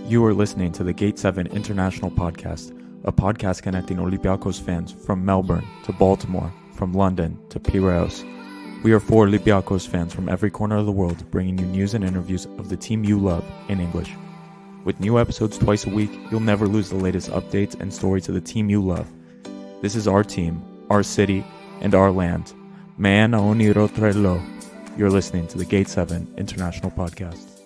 You are listening to the Gate 7 International Podcast, a podcast connecting Olympiakos fans from Melbourne to Baltimore, from London to Piraeus. We are four Olympiakos fans from every corner of the world, bringing you news and interviews of the team you love in English. With new episodes twice a week, you'll never lose the latest updates and stories of the team you love. This is our team, our city, and our land. Man Aoniro Trello. You're listening to the Gate 7 International Podcast.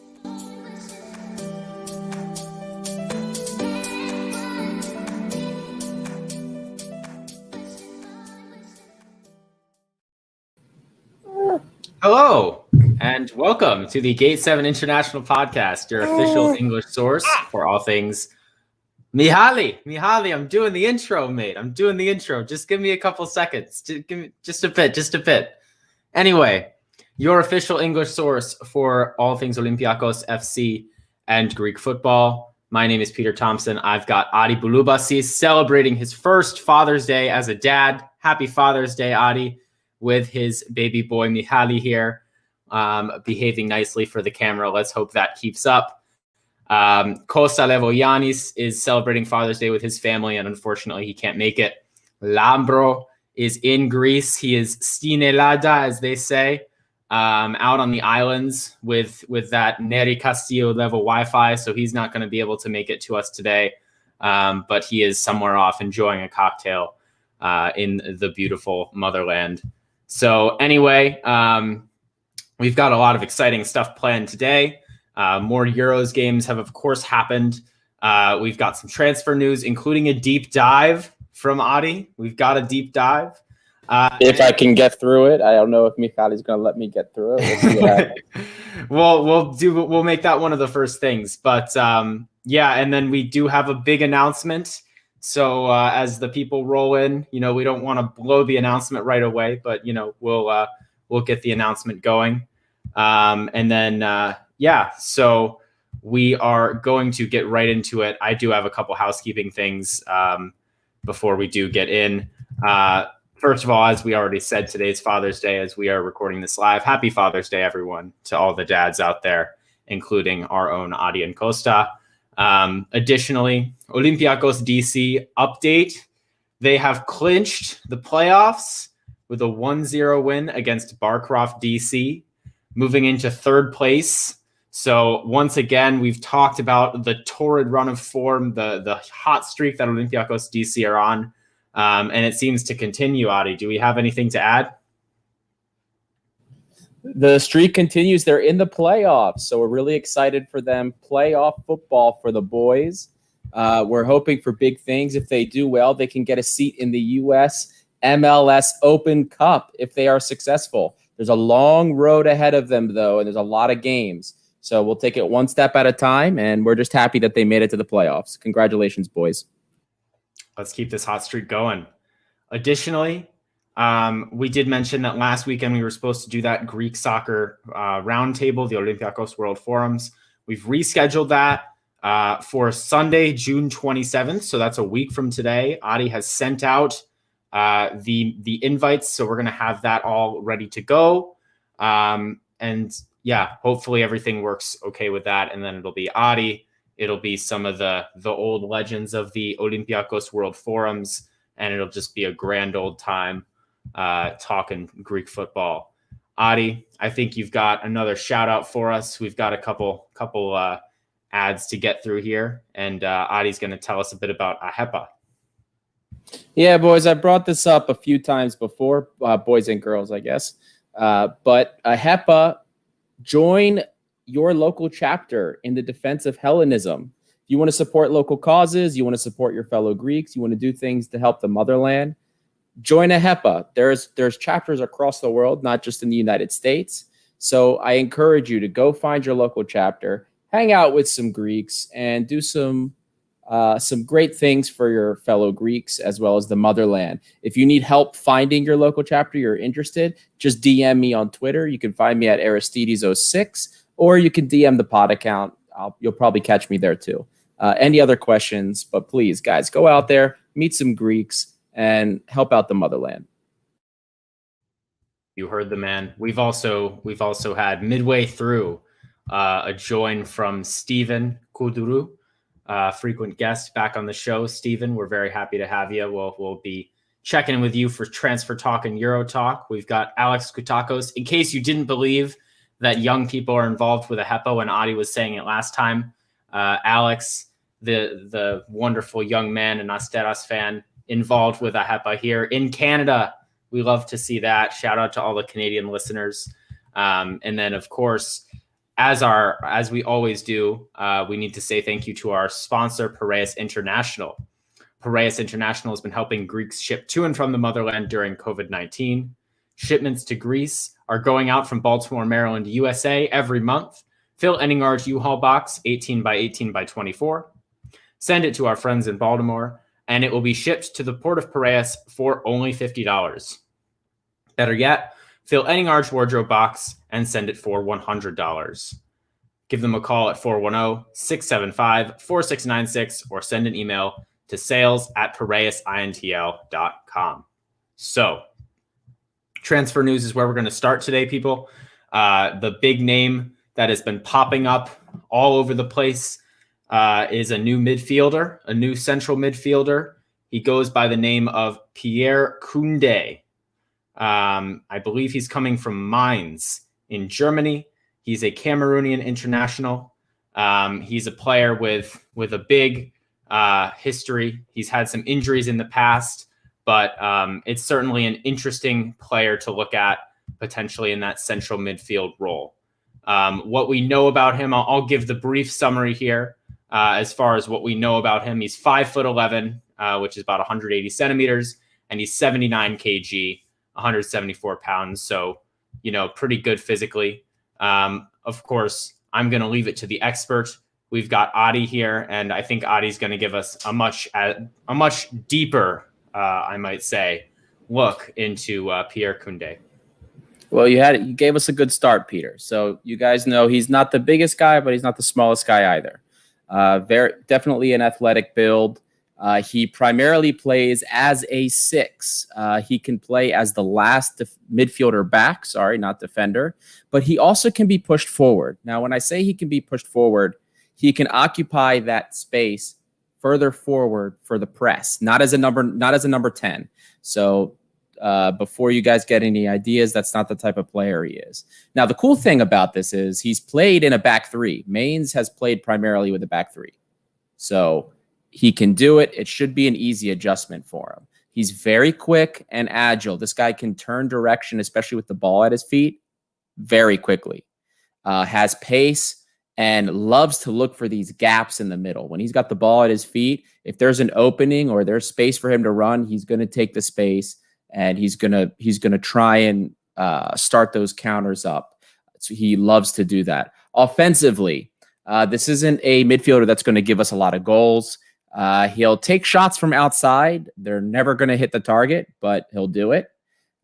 Hello, and welcome to the Gate 7 International Podcast, your official English source for all things Mihaly, I'm doing the intro, mate. I'm doing the intro. Just give me a couple seconds. Give me just a bit. Anyway, your official English source for all things Olympiakos FC and Greek football. My name is Peter Thompson. I've got Adi Bouloubasis celebrating his first Father's Day as a dad. Happy Father's Day, Adi, with his baby boy Mihaly here, behaving nicely for the camera. Let's hope that keeps up. Costa Levoyanis is celebrating Father's Day with his family, and unfortunately he can't make it. Lambro is in Greece. He is stinelada, as they say, out on the islands with that Neri Castillo level Wi-Fi, so he's not going to be able to make it to us today, but he is somewhere off enjoying a cocktail in the beautiful motherland. So anyway, we've got a lot of exciting stuff planned today. More Euros games have, of course, happened. We've got some transfer news, including a deep dive from Adi. We've got a deep dive. If I can get through it. I don't know if Mihaly's going to let me get through it. We'll see what happens. We'll make that one of the first things. But yeah, and then we do have a big announcement. So as the people roll in, we don't want to blow the announcement right away, but we'll get the announcement going. And then so we are going to get right into it. I do have a couple housekeeping things before we do get in. First of all, as we already said, today's Father's Day as we are recording this live. Happy Father's Day, everyone, to all the dads out there, including our own Adi and Costa. Additionally, Olympiakos DC update. They have clinched the playoffs with a 1-0 win against Barcroft DC, moving into third place. So once again, we've talked about the torrid run of form, the hot streak that Olympiakos DC are on, and it seems to continue. Adi, do we have anything to add? The streak continues. They're in the playoffs, so we're really excited for them. Playoff football for the boys. We're hoping for big things. If they do well, they can get a seat in the U.S. MLS Open Cup if they are successful. There's a long road ahead of them, though, and there's a lot of games. So we'll take it one step at a time, and we're just happy that they made it to the playoffs. Congratulations, boys. Let's keep this hot streak going. Additionally, we did mention that last weekend we were supposed to do that Greek soccer roundtable, the Olympiakos World Forums. We've rescheduled that for Sunday, June 27th. So that's a week from today. Adi has sent out the invites, so we're going to have that all ready to go. And yeah, hopefully everything works okay with that. And then it'll be Adi. It'll be some of the old legends of the Olympiakos World Forums, and it'll just be a grand old time talking Greek football. Adi, I think you've got another shout out for us. We've got a couple ads to get through here, and Adi's going to tell us a bit about AHEPA. Yeah, boys, I brought this up a few times before, boys and girls, I guess. But AHEPA, join your local chapter in the defense of Hellenism. If you want to support local causes, you want to support your fellow Greeks, you want to do things to help the motherland, join AHEPA. There's chapters across the world, not just in the United States. So I encourage you to go find your local chapter, hang out with some Greeks, and do some great things for your fellow Greeks as well as the motherland. If you need help finding your local chapter, you're interested, just DM me on Twitter. You can find me at Aristides06, or you can DM the pod account. You'll probably catch me there too. Any other questions? But please, guys, go out there, meet some Greeks, and help out the motherland. You heard the man. We've also had midway through a join from Stephen Kuduru. frequent guest back on the show. Steven, we're very happy to have you. We'll be checking in with you for transfer talk and Euro talk. We've got Alex Koutakos. In case you didn't believe that young people are involved with a HEPA when Adi was saying it last time, Alex, the wonderful young man and Asteras fan, involved with a HEPA here in Canada. We love to see that. Shout out to all the Canadian listeners. And then, of course, as we always do, we need to say thank you to our sponsor, Piraeus International. Piraeus International has been helping Greeks ship to and from the motherland during COVID-19. Shipments to Greece are going out from Baltimore, Maryland, USA every month. Fill any large U-Haul box, 18 by 18 by 24. Send it to our friends in Baltimore, and it will be shipped to the port of Piraeus for only $50. Better yet, fill any large wardrobe box and send it for $100. Give them a call at 410-675-4696 or send an email to sales@piraeusintl.com. So, transfer news is where we're going to start today, people. The big name that has been popping up all over the place is a new midfielder, a new central midfielder. He goes by the name of Pierre Kunde. I believe he's coming from Mainz in Germany. He's a Cameroonian international. He's a player with a big history. He's had some injuries in the past, but it's certainly an interesting player to look at potentially in that central midfield role. What we know about him, I'll give the brief summary here. As far as what we know about him, he's 5'11", which is about 180 centimeters, and he's 79 kg, 174 pounds. So, pretty good physically. Of course, I'm going to leave it to the expert. We've got Adi here, and I think Adi's going to give us a much deeper, I might say, look into Pierre Kunde. Well, you gave us a good start, Peter. So you guys know he's not the biggest guy, but he's not the smallest guy either. Definitely an athletic build. He primarily plays as a 6. He can play as the last midfielder back, not defender, but he also can be pushed forward. Now, when I say he can be pushed forward, he can occupy that space further forward for the press, not as a number 10. So before you guys get any ideas, that's not the type of player he is. Now, the cool thing about this is he's played in a back 3. Mainz has played primarily with a back 3. So he can do it. It should be an easy adjustment for him. He's very quick and agile. This guy can turn direction, especially with the ball at his feet, very quickly. Has pace and loves to look for these gaps in the middle. When he's got the ball at his feet, if there's an opening or there's space for him to run, he's going to take the space and he's gonna try and start those counters up. So he loves to do that. Offensively, this isn't a midfielder that's going to give us a lot of goals. He'll take shots from outside. They're never going to hit the target, but he'll do it.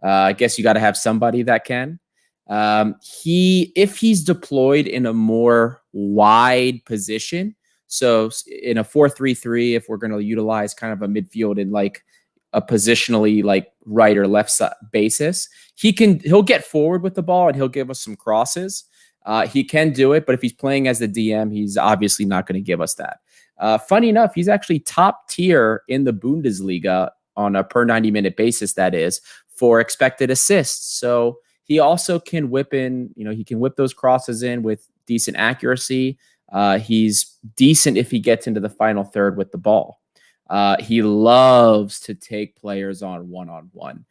I guess you got to have somebody that can. If he's deployed in a more wide position, so in a 4-3-3, if we're going to utilize kind of a midfield in like a positionally like right or left side basis, he'll get forward with the ball and he'll give us some crosses. He can do it, but if he's playing as the DM, he's obviously not going to give us that. Funny enough, he's actually top tier in the Bundesliga on a per 90-minute basis, that is, for expected assists. So he also can whip in, he can whip those crosses in with decent accuracy. He's decent if he gets into the final third with the ball. He loves to take players on one-on-one.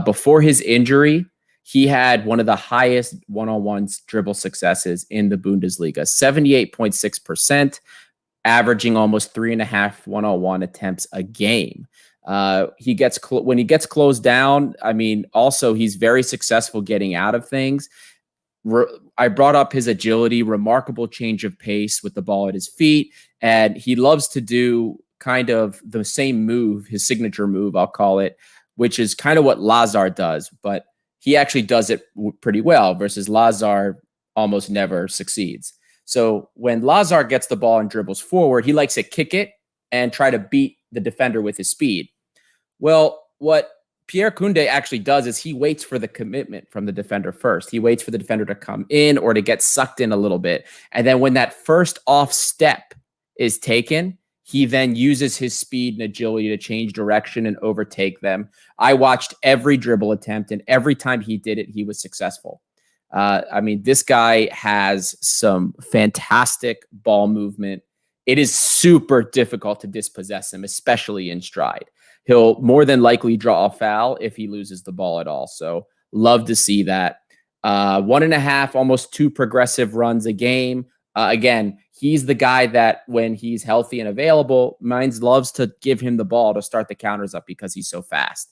Before his injury, he had one of the highest one-on-one dribble successes in the Bundesliga, 78.6%, averaging almost 3.5 one-on-one attempts a game. When he gets closed down, also he's very successful getting out of things. I brought up his agility, remarkable change of pace with the ball at his feet, and he loves to do kind of the same move, his signature move, I'll call it, which is kind of what Lazar does, but he actually does it pretty well versus Lazar almost never succeeds. So when Lazar gets the ball and dribbles forward, he likes to kick it and try to beat the defender with his speed. Well, what Pierre Kunde actually does is he waits for the commitment from the defender first. He waits for the defender to come in or to get sucked in a little bit. And then when that first off step is taken, he then uses his speed and agility to change direction and overtake them. I watched every dribble attempt, and every time he did it, he was successful. I mean, this guy has some fantastic ball movement. It is super difficult to dispossess him, especially in stride. He'll more than likely draw a foul if he loses the ball at all. So love to see that. 1.5, almost 2 progressive runs a game. Again, he's the guy that when he's healthy and available, Mainz loves to give him the ball to start the counters up because he's so fast.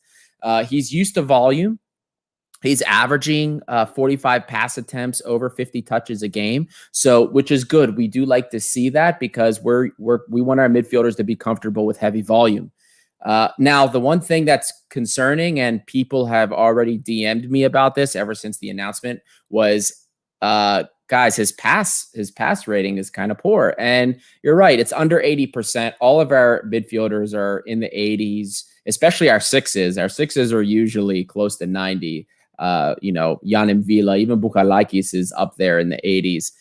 He's used to volume. He's averaging 45 pass attempts, over 50 touches a game. So, which is good. We do like to see that because we want our midfielders to be comfortable with heavy volume. Now, the one thing that's concerning, and people have already DM'd me about this ever since the announcement, was guys, his pass rating is kind of poor. And you're right, it's under 80%. All of our midfielders are in the 80s, especially our sixes. Our sixes are usually close to 90. Yanim Villa, even Bukhalakis is up there in the 80s.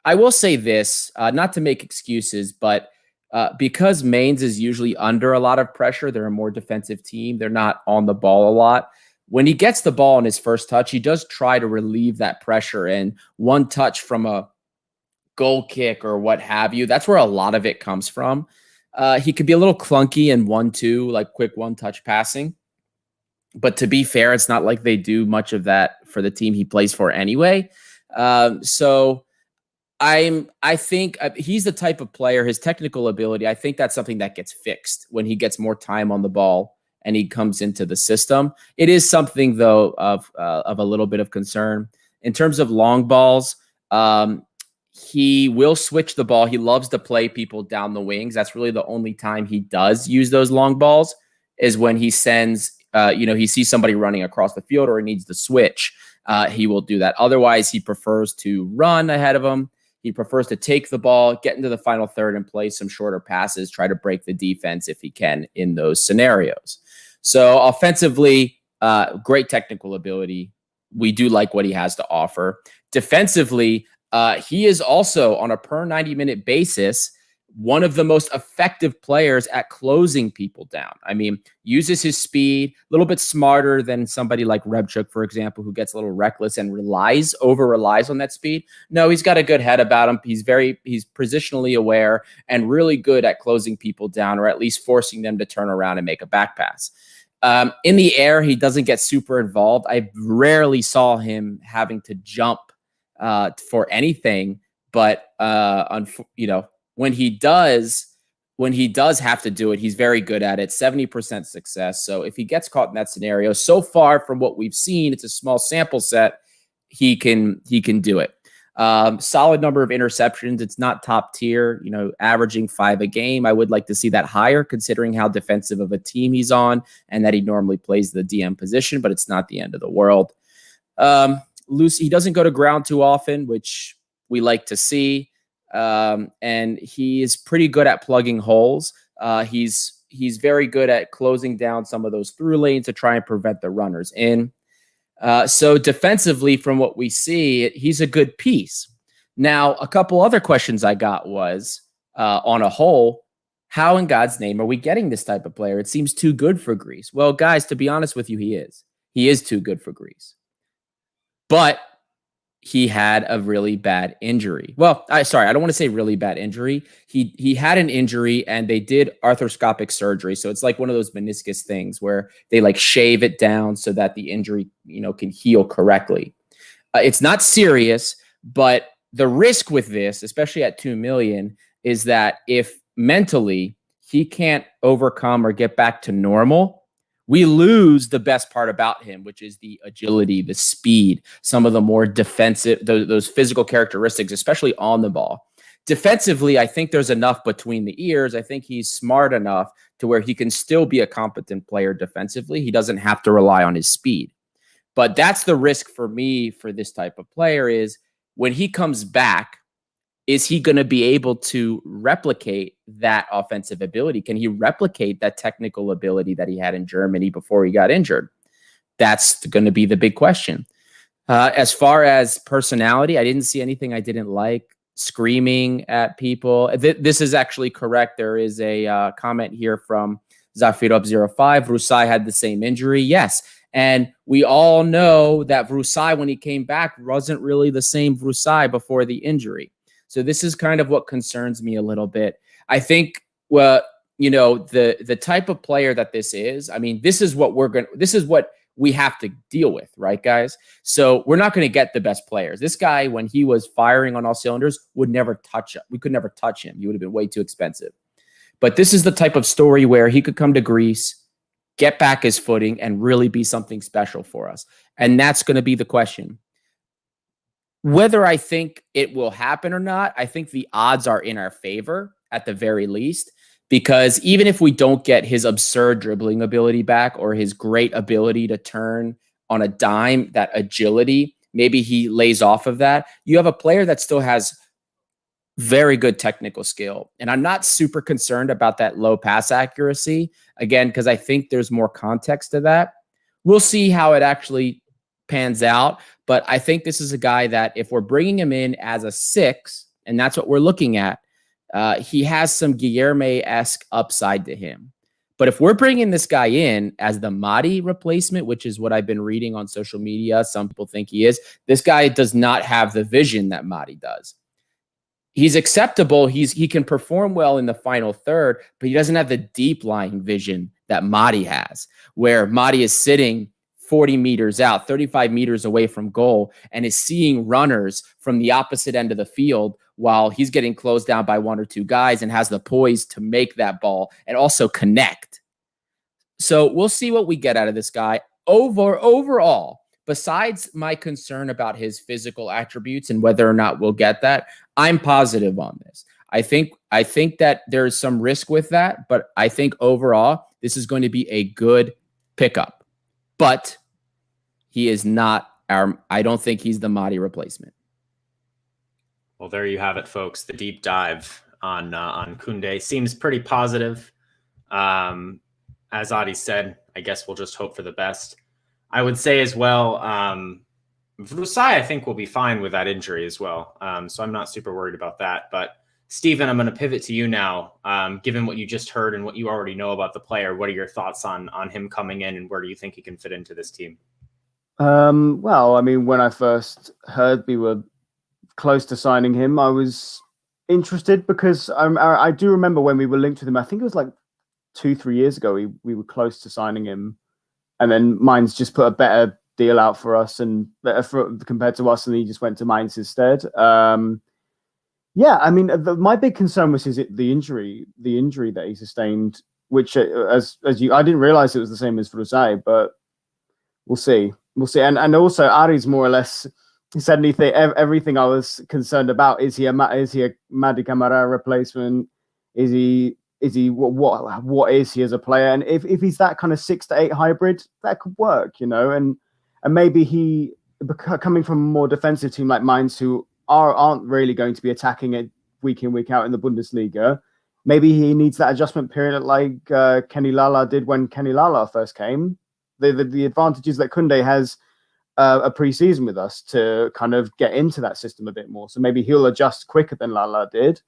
I will say this, not to make excuses, but because Mainz is usually under a lot of pressure, they're a more defensive team. They're not on the ball a lot. When he gets the ball in his first touch, he does try to relieve that pressure. And one touch from a goal kick or what have you, that's where a lot of it comes from. He could be a little clunky in 1-2, like quick one-touch passing. But to be fair, it's not like they do much of that for the team he plays for anyway. So I think he's the type of player, his technical ability, I think that's something that gets fixed when he gets more time on the ball and he comes into the system. It is something, though, of a little bit of concern. In terms of long balls, he will switch the ball. He loves to play people down the wings. That's really the only time he does use those long balls is when he sends he sees somebody running across the field or he needs to switch. He will do that. Otherwise, he prefers to run ahead of him. He prefers to take the ball, get into the final third, and play some shorter passes, try to break the defense if he can in those scenarios. So offensively, great technical ability. We do like what he has to offer. Defensively, he is also, on a per 90-minute basis, one of the most effective players at closing people down. I mean, uses his speed, a little bit smarter than somebody like Rebchuk, for example, who gets a little reckless and over relies on that speed. No, he's got a good head about him. He's positionally aware and really good at closing people down, or at least forcing them to turn around and make a back pass. In the air, he doesn't get super involved. I rarely saw him having to jump for anything, but when he does have to do it, he's very good at it. 70% success. So if he gets caught in that scenario, so far from what we've seen, it's a small sample set, he can do it. Solid number of interceptions. It's not top tier, averaging 5 a game. I would like to see that higher considering how defensive of a team he's on and that he normally plays the DM position, but it's not the end of the world. He doesn't go to ground too often, which we like to see. And he is pretty good at plugging holes. He's very good at closing down some of those through lanes to try and prevent the runners in. So defensively, from what we see, he's a good piece. Now, a couple other questions I got was, on a whole, how in God's name are we getting this type of player? It seems too good for Greece. Well, guys, to be honest with you, he is. He is too good for Greece. But he had a really bad injury. Well, I don't want to say really bad injury. He had an injury and they did arthroscopic surgery. So it's like one of those meniscus things where they like shave it down so that the injury, can heal correctly. It's not serious, but the risk with this, especially at 2 million, is that if mentally he can't overcome or get back to normal, we lose the best part about him, which is the agility, the speed, some of the more defensive, those physical characteristics, especially on the ball. Defensively, I think there's enough between the ears. I think he's smart enough to where he can still be a competent player defensively. He doesn't have to rely on his speed. But that's the risk for me for this type of player is when he comes back, is he going to be able to replicate that offensive ability? Can he replicate that technical ability that he had in Germany before he got injured? That's going to be the big question. As far as personality, I didn't see anything I didn't like. screaming at people. This is actually correct. There is a comment here from Zafirov05. Vrusai had the same injury. Yes. And we all know that Vrusai, when he came back, wasn't really the same Vrusai before the injury. So this is kind of what concerns me a little bit. I think, well, the type of player that this is, I mean, this is what we have to deal with, right, guys? So we're not going to get the best players. This guy, when he was firing on all cylinders, would never touch him. We could never touch him. He would have been way too expensive. But this is the type of story where he could come to Greece, get back his footing, and really be something special for us. And that's going to be the question. Whether I think it will happen or not, I think the odds are in our favor at the very least, because even if we don't get his absurd dribbling ability back or his great ability to turn on a dime, that agility, maybe he lays off of that. You have a player that still has very good technical skill. And I'm not super concerned about that low pass accuracy, again, because I think there's more context to that. We'll see how it actually pans out. But I think this is a guy that if we're bringing him in as a 6, and that's what we're looking at, he has some Guilherme-esque upside to him. But if we're bringing this guy in as the Madi replacement, which is what I've been reading on social media, some people think he is, this guy does not have the vision that Madi does. He's acceptable. He can perform well in the final third, but he doesn't have the deep lying vision that Madi has, where Madi is sitting 40 meters out, 35 meters away from goal, and is seeing runners from the opposite end of the field while he's getting closed down by 1 or 2 guys and has the poise to make that ball and also connect. So we'll see what we get out of this guy. Overall, besides my concern about his physical attributes and whether or not we'll get that, I'm positive on this. I think that there's some risk with that, but I think overall this is going to be a good pickup. But he is not I don't think he's the Madi replacement. Well, there you have it, folks. The deep dive on Kunde seems pretty positive. As Adi said, I guess we'll just hope for the best. I would say as well, Vrusai, I think, will be fine with that injury as well. So I'm not super worried about that. But Stephen, I'm going to pivot to you now. Given what you just heard and what you already know about the player, what are your thoughts on him coming in, and where do you think he can fit into this team? Well, I mean, when I first heard we were close to signing him, I was interested because I do remember when we were linked with him. I think it was like 2-3 years ago. We were close to signing him, and then Mainz just put a better deal out for us and better compared to us, and he just went to Mainz instead. Yeah, I mean, my big concern was the injury that he sustained, which as you, I didn't realize it was the same as Vrusai, but we'll see. And also Ari's more or less said everything I was concerned about. Is he a Madi Camara replacement? Is he what is he as a player? And if he's that kind of 6 to 8 hybrid, that could work, and maybe he, coming from a more defensive team like Mainz, who aren't really going to be attacking it week in, week out in the Bundesliga, maybe he needs that adjustment period like Kenny Lala did when Kenny Lala first came. The advantage is that Kunde has a pre-season with us to kind of get into that system a bit more. So maybe he'll adjust quicker than Lala did.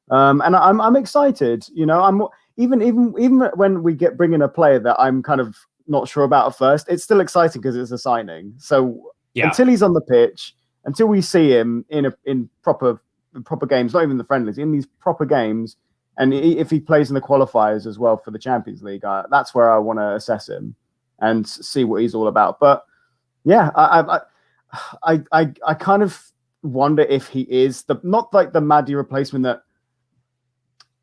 And I'm excited. I'm even when we bring in a player that I'm kind of not sure about at first, it's still exciting because it's a signing. So until he's on the pitch, until we see him in proper games, not even the friendlies, in these proper games, and if he plays in the qualifiers as well for the Champions League, that's where I want to assess him and see what he's all about. But yeah, I kind of wonder if he is not like the Madi replacement that,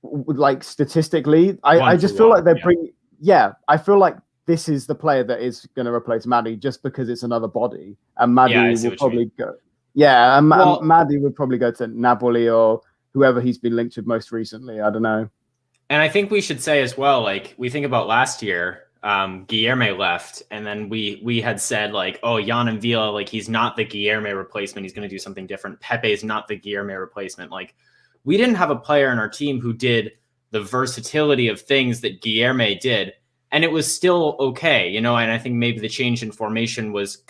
like, statistically, I just feel like I feel like this is the player that is going to replace Madi just because it's another body, and Madi will probably go. Yeah, and Madi would probably go to Napoli or whoever he's been linked with most recently. I don't know. And I think we should say as well, like, we think about last year, Guilherme left, and then we had said, like, oh, Jan and Villa, like, he's not the Guilherme replacement. He's going to do something different. Pepe is not the Guilherme replacement. Like, we didn't have a player in our team who did the versatility of things that Guilherme did, and it was still okay, And I think maybe the change in formation was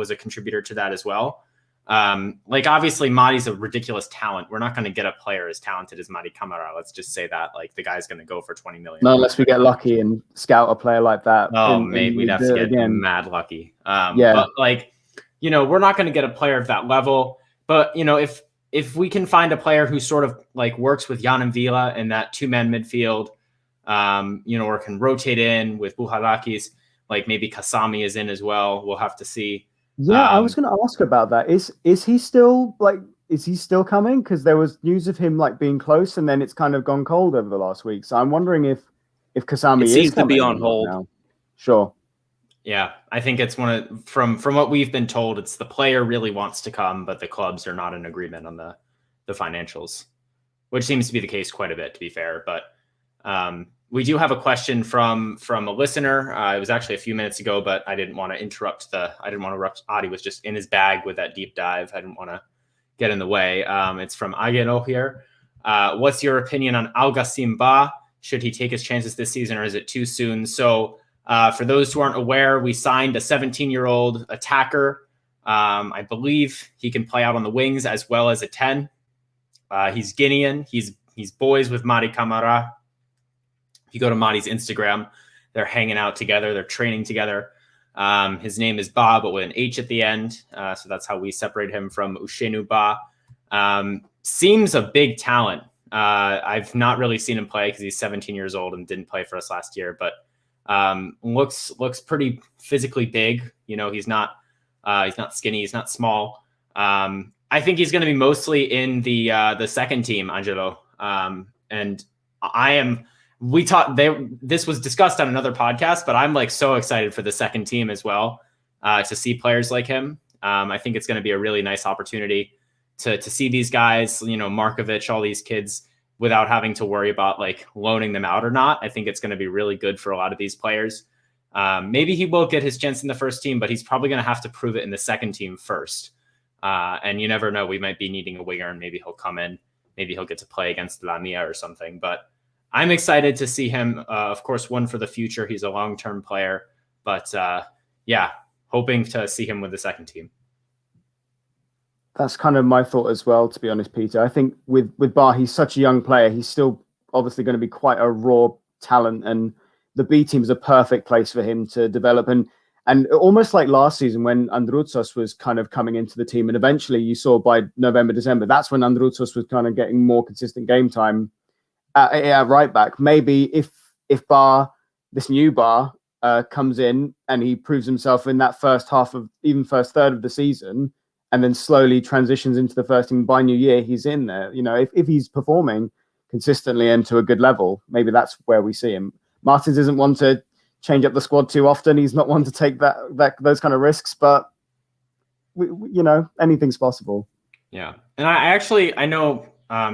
a contributor to that as well. Like obviously Mari's a ridiculous talent. We're not going to get a player as talented as Mari Camara. Let's just say that. Like the guy's going to go for 20 million. No, unless we get lucky and scout a player like that. Oh, maybe we'd have to get mad lucky. But like, we're not going to get a player of that level. But if we can find a player who sort of like works with Jan and Vila in that 2-man midfield, or can rotate in with Buhalakis, like maybe Kasami is in as well. We'll have to see. Yeah, I was going to ask about that. Is he still coming? Because there was news of him like being close, and then it's kind of gone cold over the last week. So I'm wondering if Kasami seems to be on hold now. Sure. Yeah, I think it's from what we've been told, it's the player really wants to come, but the clubs are not in agreement on the financials, which seems to be the case quite a bit, to be fair. But we do have a question from a listener. It was actually a few minutes ago, but I didn't want to interrupt Adi was just in his bag with that deep dive. I didn't want to get in the way. It's from Agero here. What's your opinion on Algassime Ba? Should he take his chances this season, or is it too soon? So for those who aren't aware, we signed a 17-year-old attacker. I believe he can play out on the wings as well as a 10. He's Guinean. He's boys with Mari Camara. If you go to Mari's Instagram, they're hanging out together. They're training together. His name is Ba, but with an H at the end. So that's how we separate him from Ushenu Ba. Seems a big talent. I've not really seen him play because he's 17 years old and didn't play for us last year, but looks pretty physically big. He's not skinny. He's not small. I think he's going to be mostly in the second team, Angelo. And this was discussed on another podcast, but I'm like so excited for the second team as well, to see players like him. I think it's going to be a really nice opportunity to see these guys, Markovic, all these kids, without having to worry about like loaning them out or not. I think it's going to be really good for a lot of these players. Maybe he will get his chance in the first team, but he's probably going to have to prove it in the second team first. And you never know, we might be needing a winger and maybe he'll come in, maybe he'll get to play against Lamia or something. But I'm excited to see him. Of course, one for the future. He's a long-term player, but hoping to see him with the second team. That's kind of my thought as well, to be honest, Peter. I think with Bar, he's such a young player. He's still obviously going to be quite a raw talent, and the B team is a perfect place for him to develop. And almost like last season when Androutsos was kind of coming into the team, and eventually you saw by November, December, that's when Androutsos was kind of getting more consistent game time at right back. Maybe if this new Bar comes in and he proves himself in that first half of even first third of the season, and then slowly transitions into the first team by New Year, he's in there. If he's performing consistently and to a good level, maybe that's where we see him. Martins isn't one to change up the squad too often. He's not one to take those kind of risks, but anything's possible. Yeah. And I know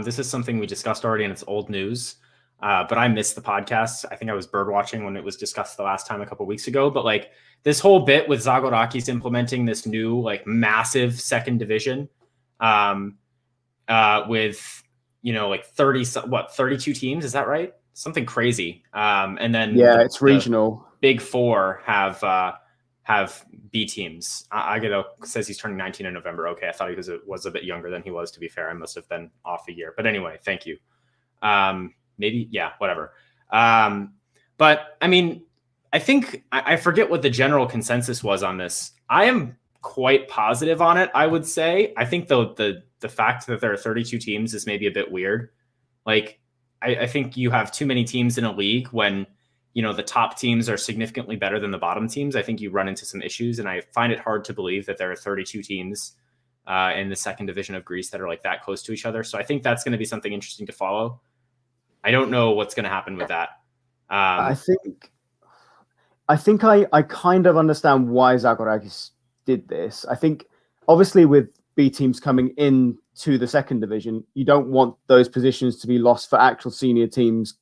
this is something we discussed already and it's old news, but I missed the podcast. I think I was bird watching when it was discussed the last time a couple of weeks ago, but like this whole bit with Zagorakis implementing this new like massive second division with, like 32 teams. Is that right? Something crazy. And then it's regional. Big Four have B teams. Agado says he's turning 19 in November. Okay, I thought he was a bit younger than he was, to be fair. I must have been off a year. But anyway, thank you. Whatever. But I mean, I think I forget what the general consensus was on this. I am quite positive on it, I would say. I think the fact that there are 32 teams is maybe a bit weird. Like, I think you have too many teams in a league when, the top teams are significantly better than the bottom teams. I think you run into some issues, and I find it hard to believe that there are 32 teams in the second division of Greece that are like that close to each other. So I think that's going to be something interesting to follow. I don't know what's going to happen with that. I think I kind of understand why Zagorakis did this. I think obviously with B teams coming in to the second division, you don't want those positions to be lost for actual senior teams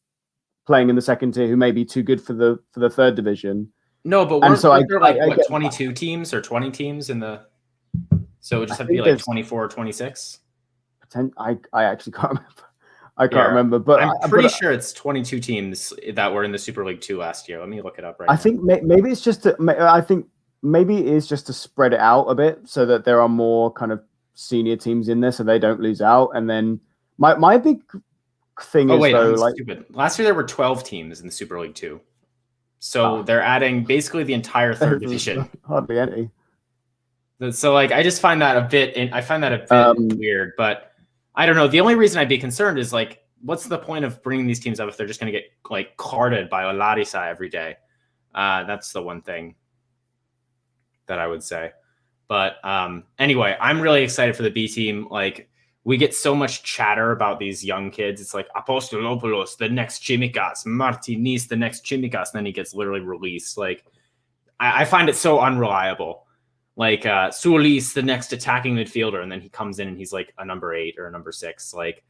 playing in the second tier who may be too good for the third diviation. No, but weren't there 22 teams or 20 teams in the? So it would just have to be like 24 or 26. I actually can't remember. I can't remember, but I'm pretty sure it's 22 teams that were in the Super League 2 last year. Let me look it up right now. I think maybe it's just maybe it is just to spread it out a bit so that there are more kind of senior teams in there so they don't lose out. And then my big thing is though, I'm like stupid. Last year there were 12 teams in the Super League 2. So they're adding basically the entire third division. Hardly any. So like I just find that a bit weird, but I don't know. The only reason I'd be concerned is like, what's the point of bringing these teams up if they're just going to get like carded by Olympiakos every day? That's the one thing that I would say. But anyway, I'm really excited for the B team. Like, we get so much chatter about these young kids. It's like Apostolopoulos, the next Chimikas, Martinis, the next Chimikas, and then he gets literally released. Like, I find it so unreliable. Like Soulis, the next attacking midfielder, and then he comes in and he's like a number 8 or a number 6. Like,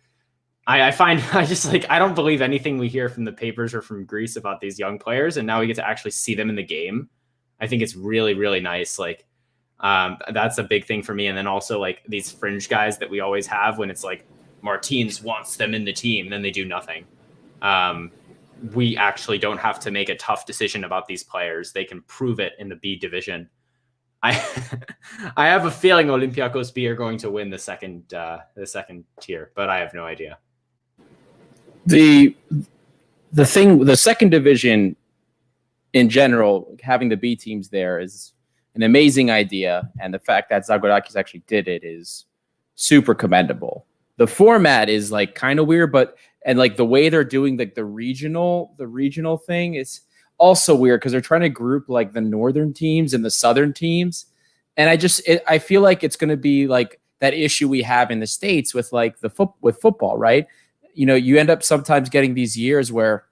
I don't believe anything we hear from the papers or from Greece about these young players, and now we get to actually see them in the game. I think it's really, really nice. Like, that's a big thing for me. And then also like these fringe guys that we always have when it's like Martins wants them in the team, then they do nothing. We actually don't have to make a tough decision about these players. They can prove it in the B division. I have a feeling Olympiakos B are going to win the second tier, but I have no idea. The second division in general, having the B teams there is an amazing idea, and the fact that Zagorakis actually did it is super commendable. The format is like kind of weird, and like the way they're doing like the regional thing is also weird because they're trying to group like the northern teams and the southern teams, and I feel like it's going to be like that issue we have in the States with like with football, right? You know, you end up sometimes getting these years where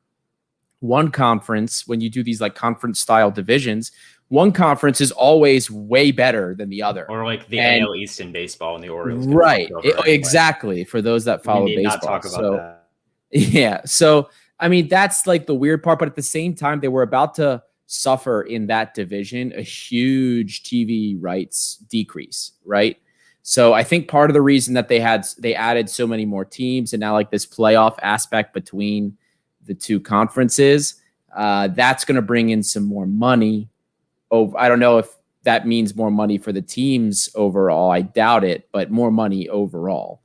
one conference, when you do these like conference style divisions, one conference is always way better than the other. Or like the AL East in baseball and the Orioles. Right. Exactly. For those that follow baseball. Not talk about that. Yeah. So, I mean, that's like the weird part. But at the same time, they were about to suffer in that division a huge TV rights decrease. Right. So I think part of the reason that they added so many more teams and now like this playoff aspect between the two conferences, that's going to bring in some more money. I don't know if that means more money for the teams overall. I doubt it, but more money overall.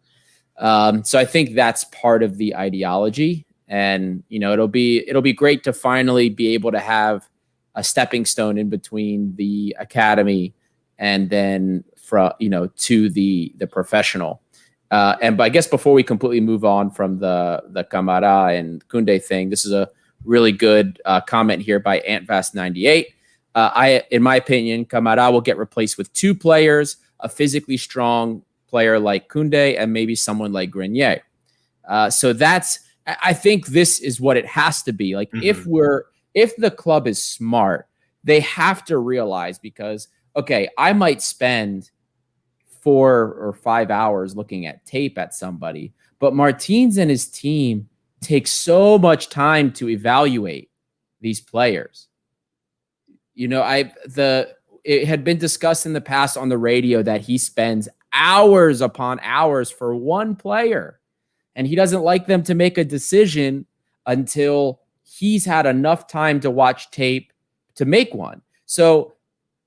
So I think that's part of the ideology, and you know, it'll be great to finally be able to have a stepping stone in between the academy and then to the professional. But I guess before we completely move on from the Camara and Kunde thing, this is a really good comment here by AntVast98. In my opinion, Camara will get replaced with 2 players, a physically strong player like Kunde and maybe someone like Grenier. So I think this is what it has to be. Like if the club is smart, they have to realize because, okay, I might spend 4 or 5 hours looking at tape at somebody, but Martins and his team take so much time to evaluate these players. You know, it had been discussed in the past on the radio that he spends hours upon hours for one player, and he doesn't like them to make a decision until he's had enough time to watch tape to make one. So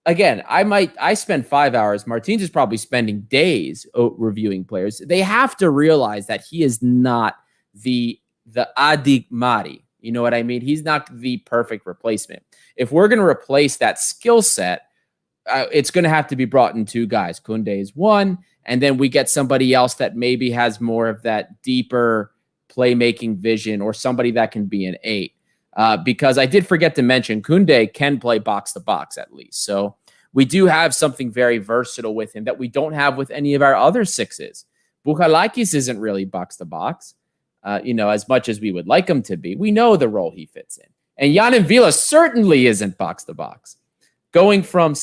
again, I spend 5 hours. Martins is probably spending days reviewing players. They have to realize that he is not the Adik Mari. You know what I mean? He's not the perfect replacement. If we're going to replace that skill set, it's going to have to be brought in 2 guys. Kunde is one, and then we get somebody else that maybe has more of that deeper playmaking vision or somebody that can be an 8. Because I did forget to mention, Kunde can play box-to-box at least. So we do have something very versatile with him that we don't have with any of our other 6s. Bouchalakis isn't really box-to-box. As much as we would like him to be, we know the role he fits in. And Yanin Vila certainly isn't box to box. Going from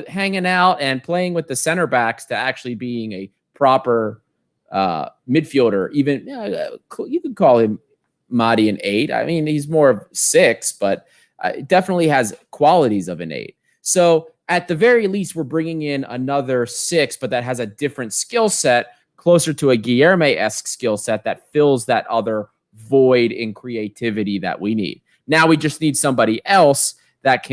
hanging out and playing with the center backs to actually being a proper midfielder, even you could call him Madi an 8. I mean, he's more of 6, but definitely has qualities of an 8. So at the very least, we're bringing in another 6, but that has a different skill set, closer to a Guilherme-esque skill set that fills that other void in creativity that we need. Now we just need somebody else that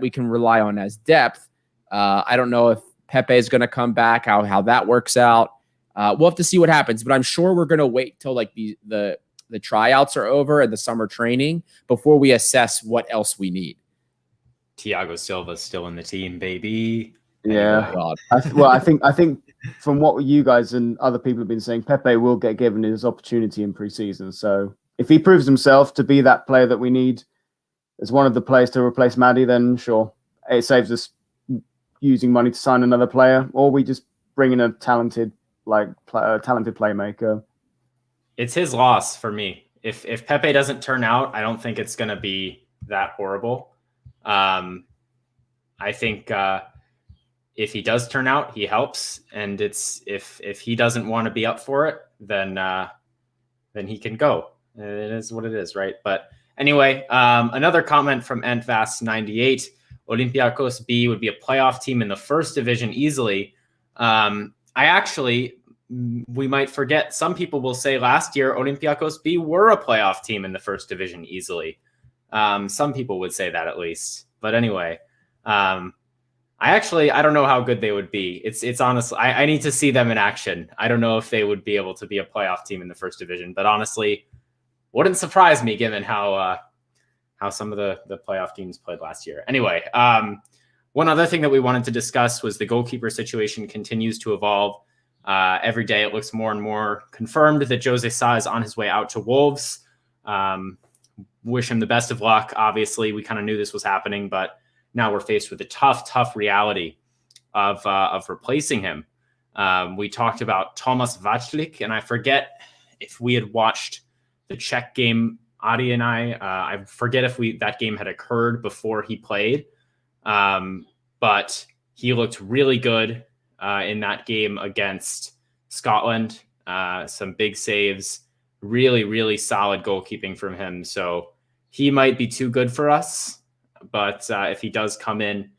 we can rely on as depth. I don't know if Pepe is going to come back, how that works out. We'll have to see what happens, but I'm sure we're going to wait till like the tryouts are over and the summer training before we assess what else we need. Thiago Silva's still in the team, baby. Yeah. God. I think from what you guys and other people have been saying, Pepe will get given his opportunity in preseason. So if he proves himself to be that player that we need as one of the players to replace Maddie, then sure, it saves us using money to sign another player, or we just bring in a talented playmaker. It's his loss for me. If Pepe doesn't turn out, I don't think it's going to be that horrible. I think if he does turn out, he helps, and it's if he doesn't want to be up for it, then he can go. It is what it is, right? But anyway, another comment from Entvast98. Olympiakos B would be a playoff team in the first division easily. We might forget. Some people will say last year Olympiakos B were a playoff team in the first division easily. Some people would say that at least. But anyway, I don't know how good they would be. It's honestly, I need to see them in action. I don't know if they would be able to be a playoff team in the first division, but honestly, wouldn't surprise me given how some of the playoff teams played last year. Anyway, one other thing that we wanted to discuss was the goalkeeper situation continues to evolve. Every day it looks more and more confirmed that Jose Sa is on his way out to Wolves. Wish him the best of luck. Obviously, we kind of knew this was happening, but now we're faced with the tough reality of replacing him. We talked about Thomas Vaclik, and I forget if we had watched the Czech game. Adi and I forget if that game had occurred before he played, but he looked really good in that game against Scotland. Some big saves, really solid goalkeeping from him. So he might be too good for us, but if he does come in,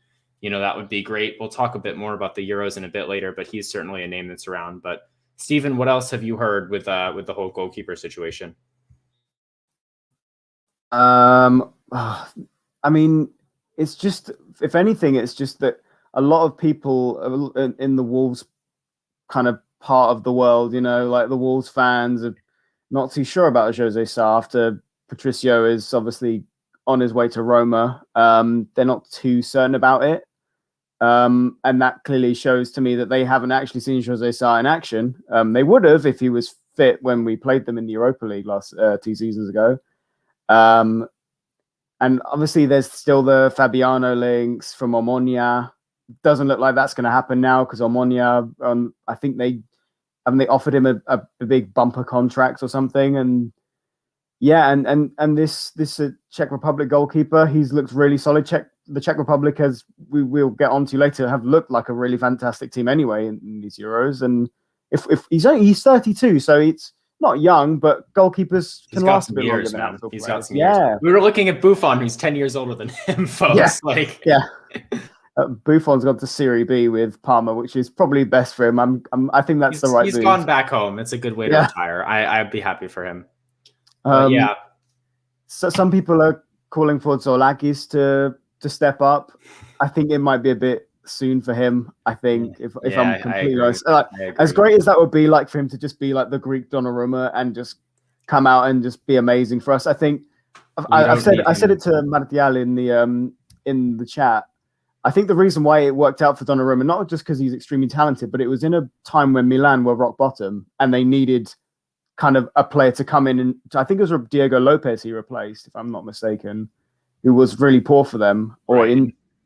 that would be great. We'll talk a bit more about the Euros in a bit later, but he's certainly a name that's around. But Stephen, what else have you heard with the whole goalkeeper situation? I mean, it's just, if anything, it's just that a lot of people in the Wolves kind of part of the world, like the Wolves fans are not too sure about Jose Sa after Patricio is obviously on his way to Roma. They're not too certain about it. And that clearly shows to me that they haven't actually seen Jose Sa in action. They would have if he was fit when we played them in the Europa League last 2 seasons ago. And obviously there's still the Fabiano links from Omonia. Doesn't look like that's going to happen now because Omonia, I think they offered him a big bumper contract or something. And yeah, and this Czech Republic goalkeeper, he's looked really solid. The Czech Republic, as we'll get onto later, have looked like a really fantastic team anyway in these Euros. And if he's 32, so it's not young, but goalkeepers can last a bit longer than that. He's got some years. We were looking at Buffon, who's 10 years older than him, folks. Yeah. Buffon's gone to Serie B with Parma, which is probably best for him. I think that's the right move. He's gone back home. It's a good way to retire. I'd be happy for him. Yeah. So some people are calling for Zolakis to step up. I think it might be a bit soon for him. I think if I'm completely honest, as great as that would be, like for him to just be like the Greek Donnarumma and just come out and just be amazing for us. I think I said it to Martial in the chat. I think the reason why it worked out for Donnarumma, not just because he's extremely talented, but it was in a time when Milan were rock bottom and they needed kind of a player to come in. And I think it was Diego Lopez he replaced, if I'm not mistaken, who was really poor for them.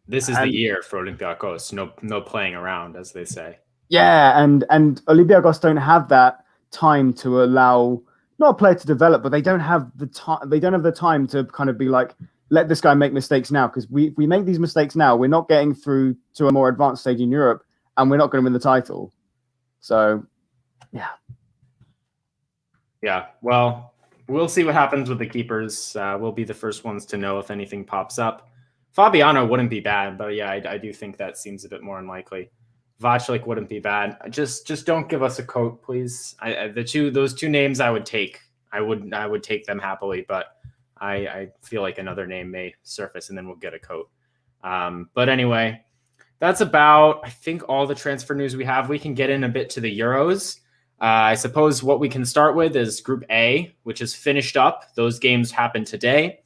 This is the year for Olympiakos. No playing around, as they say. Yeah, and Olympiakos don't have that time to allow not a player to develop, but they don't have the time. They don't have the time to kind of be like, let this guy make mistakes now, because we make these mistakes now, we're not getting through to a more advanced stage in Europe, and we're not going to win the title. So, yeah. Yeah, well, we'll see what happens with the keepers. We'll be the first ones to know if anything pops up. Fabiano wouldn't be bad, but yeah, I do think that seems a bit more unlikely. Vaclik wouldn't be bad. Just don't give us a coat, please. Those two names I would take. I would take them happily, but I feel like another name may surface and then we'll get a coat. But anyway, that's about, I think, all the transfer news we have. We can get in a bit to the Euros. I suppose what we can start with is Group A, which is finished up. Those games happened today.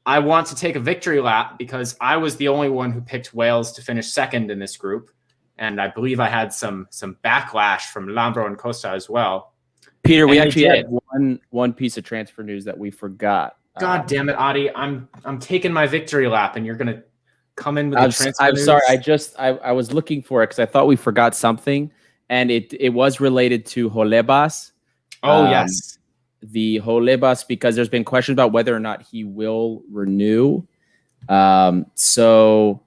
I want to take a victory lap because I was the only one who picked Wales to finish second in this group. And I believe I had some backlash from Lambro and Costa as well. Peter, we And actually they had one piece of transfer news that we forgot. God damn it, Adi. I'm taking my victory lap and you're going to come in with the transfer I'm news? sorry. I was looking for it because I thought we forgot something. And it was related to Holebas. Oh, yes. The Holebas, because there's been questions about whether or not he will renew. So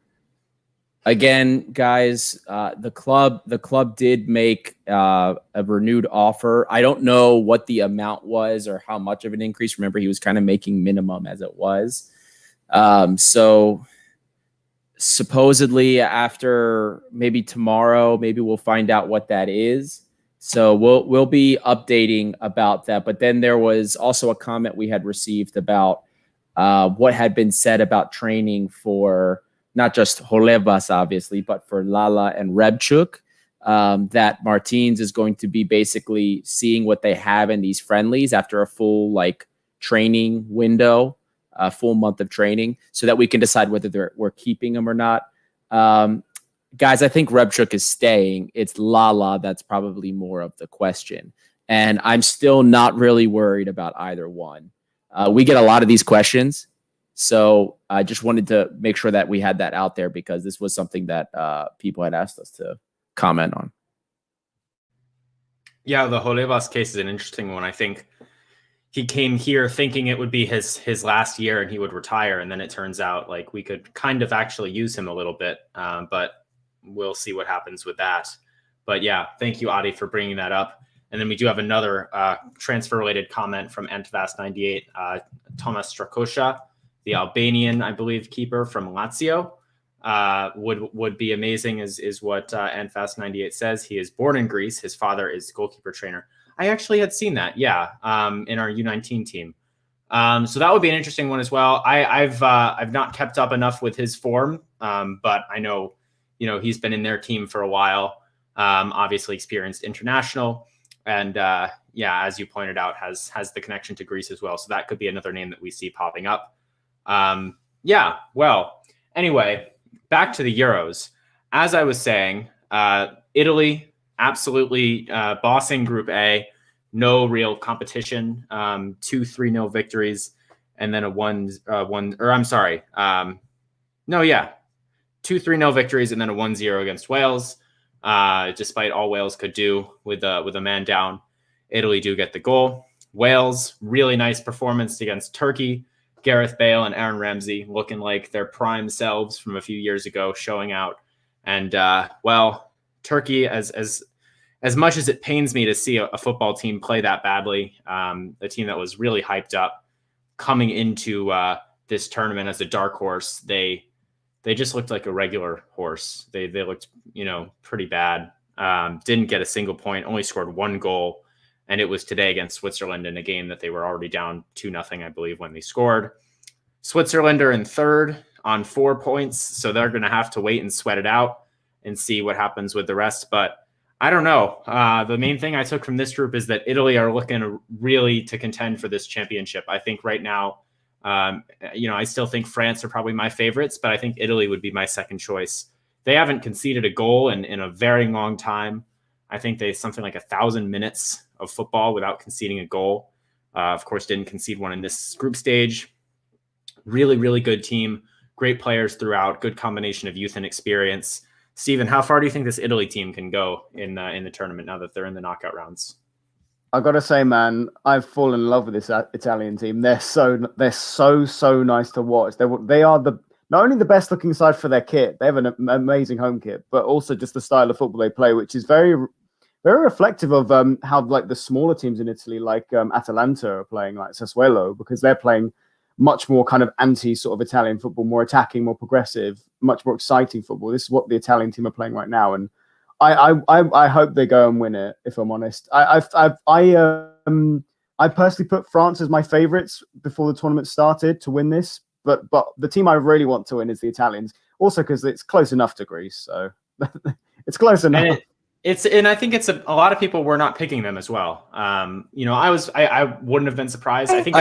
again, guys, the club did make a renewed offer. I don't know what the amount was or how much of an increase. Remember, he was kind of making minimum as it was. So supposedly after maybe tomorrow, maybe we'll find out what that is. So we'll be updating about that. But then there was also a comment we had received about what had been said about training for not just Holebas, obviously, but for Lala and Rebchuk, that Martins is going to be basically seeing what they have in these friendlies after a full training window, a full month of training, so that we can decide whether we're keeping them or not. Guys, I think Rebchuk is staying. It's Lala that's probably more of the question. And I'm still not really worried about either one. We get a lot of these questions. So I just wanted to make sure that we had that out there because this was something that people had asked us to comment on. Yeah, the Holebas case is an interesting one. I think he came here thinking it would be his last year and he would retire. And then it turns out we could kind of actually use him a little bit. But we'll see what happens with that. But yeah, thank you, Adi, for bringing that up. And then we do have another transfer-related comment from Antvas98, Thomas Strakosha, the Albanian, I believe, keeper from Lazio. Would be amazing, is what Antvas98 says. He is born in Greece. His father is goalkeeper trainer. I actually had seen that, yeah, in our U19 team. So that would be an interesting one as well. I've not kept up enough with his form, but I know, he's been in their team for a while. Obviously experienced international, and yeah, as you pointed out, has the connection to Greece as well. So that could be another name that we see popping up. Yeah. Well, anyway, back to the Euros. As I was saying, Italy absolutely bossing Group A. No real competition. 2-3-0 victories, and then a 2-3-0 victories, and then a 1-0 against Wales. Despite all Wales could do with a man down, Italy do get the goal. Wales, really nice performance against Turkey. Gareth Bale and Aaron Ramsey looking like their prime selves from a few years ago, showing out. And well, Turkey, as much as it pains me to see a football team play that badly, a team that was really hyped up coming into this tournament as a dark horse, they just looked like a regular horse. They looked, pretty bad. Didn't get a single point, only scored one goal. And it was today against Switzerland in a game that they were already down 2-0, I believe, when they scored. Switzerland are in third on 4 points, so they're going to have to wait and sweat it out and see what happens with the rest. But I don't know. The main thing I took from this group is that Italy are looking really to contend for this championship. I think right now, I still think France are probably my favorites, but I think Italy would be my second choice. They haven't conceded a goal in a very long time. I think they something like 1,000 minutes of football without conceding a goal. Of course, didn't concede one in this group stage. Really, really good team. Great players throughout. Good combination of youth and experience. Steven, how far do you think this Italy team can go in the tournament now that they're in the knockout rounds? I gotta say, man, I've fallen in love with this Italian team. They're so nice to watch. They are not only the best looking side for their kit. They have an amazing home kit, but also just the style of football they play, which is very, very reflective of how the smaller teams in Italy, like Atalanta, are playing, like Sassuolo, because they're playing much more kind of anti sort of Italian football, more attacking, more progressive, much more exciting football. This is what the Italian team are playing right now, and I hope they go and win it. If I'm honest, I personally put France as my favourites before the tournament started to win this, but the team I really want to win is the Italians. Also because it's close enough to Greece, so it's close enough. And I think it's a lot of people were not picking them as well. I wouldn't have been surprised. I think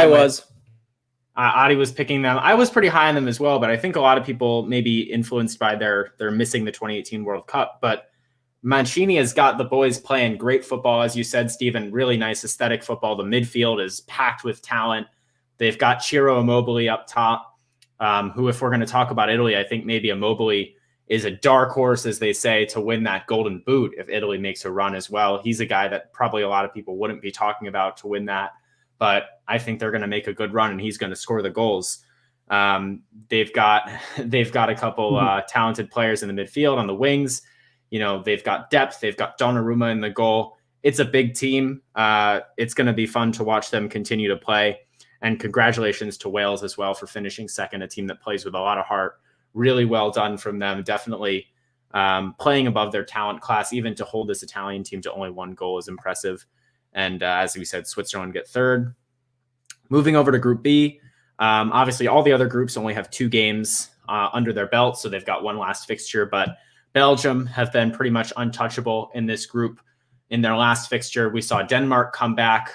Adi was picking them. I was pretty high on them as well, but I think a lot of people may be influenced by their missing the 2018 World Cup. But Mancini has got the boys playing great football, as you said, Stephen. Really nice aesthetic football. The midfield is packed with talent. They've got Ciro Immobile up top, who, if we're going to talk about Italy, I think maybe Immobile is a dark horse, as they say, to win that golden boot if Italy makes a run as well. He's a guy that probably a lot of people wouldn't be talking about to win that. But I think they're going to make a good run, and he's going to score the goals. They've got a couple talented players in the midfield on the wings. They've got depth. They've got Donnarumma in the goal. It's a big team. It's going to be fun to watch them continue to play. And congratulations to Wales as well for finishing second, a team that plays with a lot of heart. Really well done from them. Definitely playing above their talent class. Even to hold this Italian team to only one goal is impressive. And as we said, Switzerland get third. Moving over to Group B, obviously all the other groups only have 2 games under their belt, so they've got one last fixture. But Belgium have been pretty much untouchable in this group. In their last fixture, we saw Denmark come back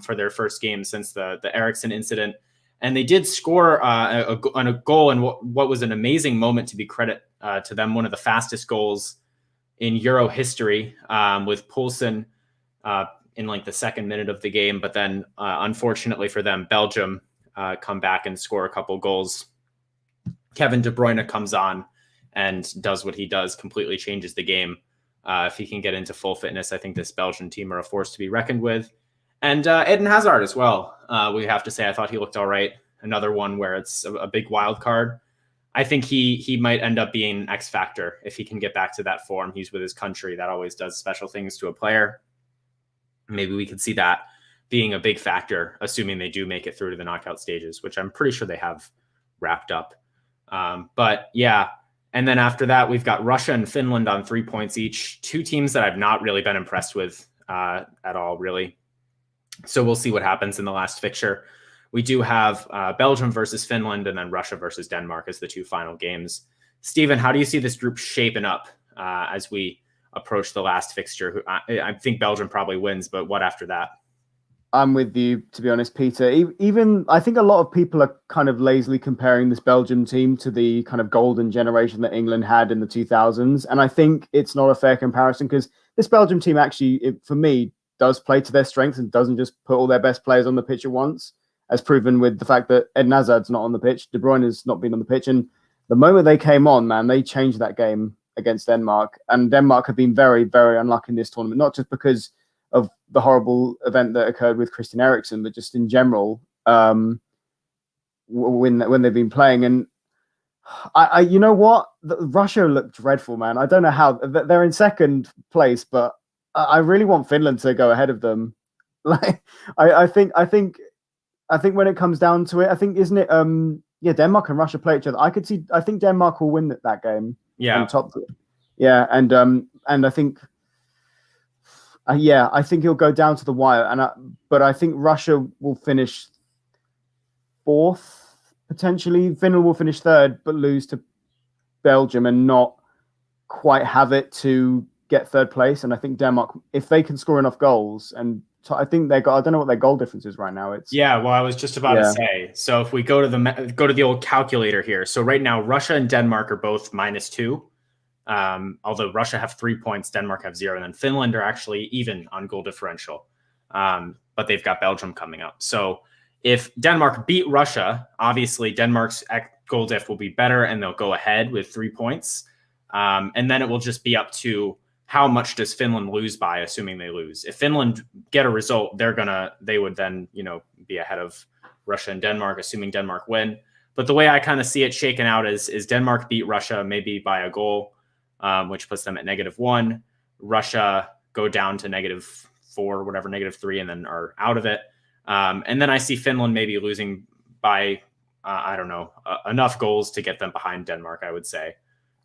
for their first game since the Eriksen incident. And they did score a goal in what was an amazing moment, to be credit to them, one of the fastest goals in Euro history, with Poulsen in like the second minute of the game. But then unfortunately for them, Belgium come back and score a couple goals. Kevin De Bruyne comes on and does what he does, completely changes the game. If he can get into full fitness, I think this Belgian team are a force to be reckoned with. And Eden Hazard as well. We have to say, I thought he looked all right. Another one where it's a big wild card. I think he might end up being X factor if he can get back to that form. He's with his country. That always does special things to a player. Maybe we could see that being a big factor, assuming they do make it through to the knockout stages, which I'm pretty sure they have wrapped up. But yeah. And then after that, we've got Russia and Finland on 3 points each. 2 teams that I've not really been impressed with at all, really. So we'll see what happens in the last fixture. We do have Belgium versus Finland and then Russia versus Denmark as the 2 final games. Stephen, how do you see this group shaping up as we approach the last fixture? I think Belgium probably wins, but what after that? I'm with you, to be honest, Peter. Even I think a lot of people are kind of lazily comparing this Belgium team to the kind of golden generation that England had in the 2000s. And I think it's not a fair comparison because this Belgium team actually, for me, does play to their strengths and doesn't just put all their best players on the pitch at once, as proven with the fact that Eden Hazard's not on the pitch, De Bruyne has not been on the pitch. And the moment they came on, man, they changed that game against Denmark. And Denmark have been very, very unlucky in this tournament, not just because of the horrible event that occurred with Christian Eriksen, but just in general, when they've been playing. And I you know what? Russia looked dreadful, man. I don't know how they're in second place, but I really want Finland to go ahead of them. Like, I think when it comes down to it, I think, isn't it? Denmark and Russia play each other. I think Denmark will win that game. Yeah. And I think. I think he'll go down to the wire, but I think Russia will finish 4th, potentially. Finland will finish 3rd, but lose to Belgium and not quite have it to get 3rd place. And I think Denmark, if they can score enough goals, and I think they got, I don't know what their goal difference is right now. Well, I was just about to say. So if we go to the old calculator here, so right now Russia and Denmark are both -2. Although Russia have 3 points, Denmark have 0, and then Finland are actually even on goal differential. But they've got Belgium coming up. So if Denmark beat Russia, obviously Denmark's goal diff will be better and they'll go ahead with 3 points. And then it will just be up to how much does Finland lose by, assuming they lose. If Finland get a result, they would then, be ahead of Russia and Denmark, assuming Denmark win. But the way I kind of see it shaken out is Denmark beat Russia maybe by a goal, which puts them at -1. Russia go down to -4, whatever, -3, and then are out of it. And then I see Finland maybe losing by, enough goals to get them behind Denmark, I would say.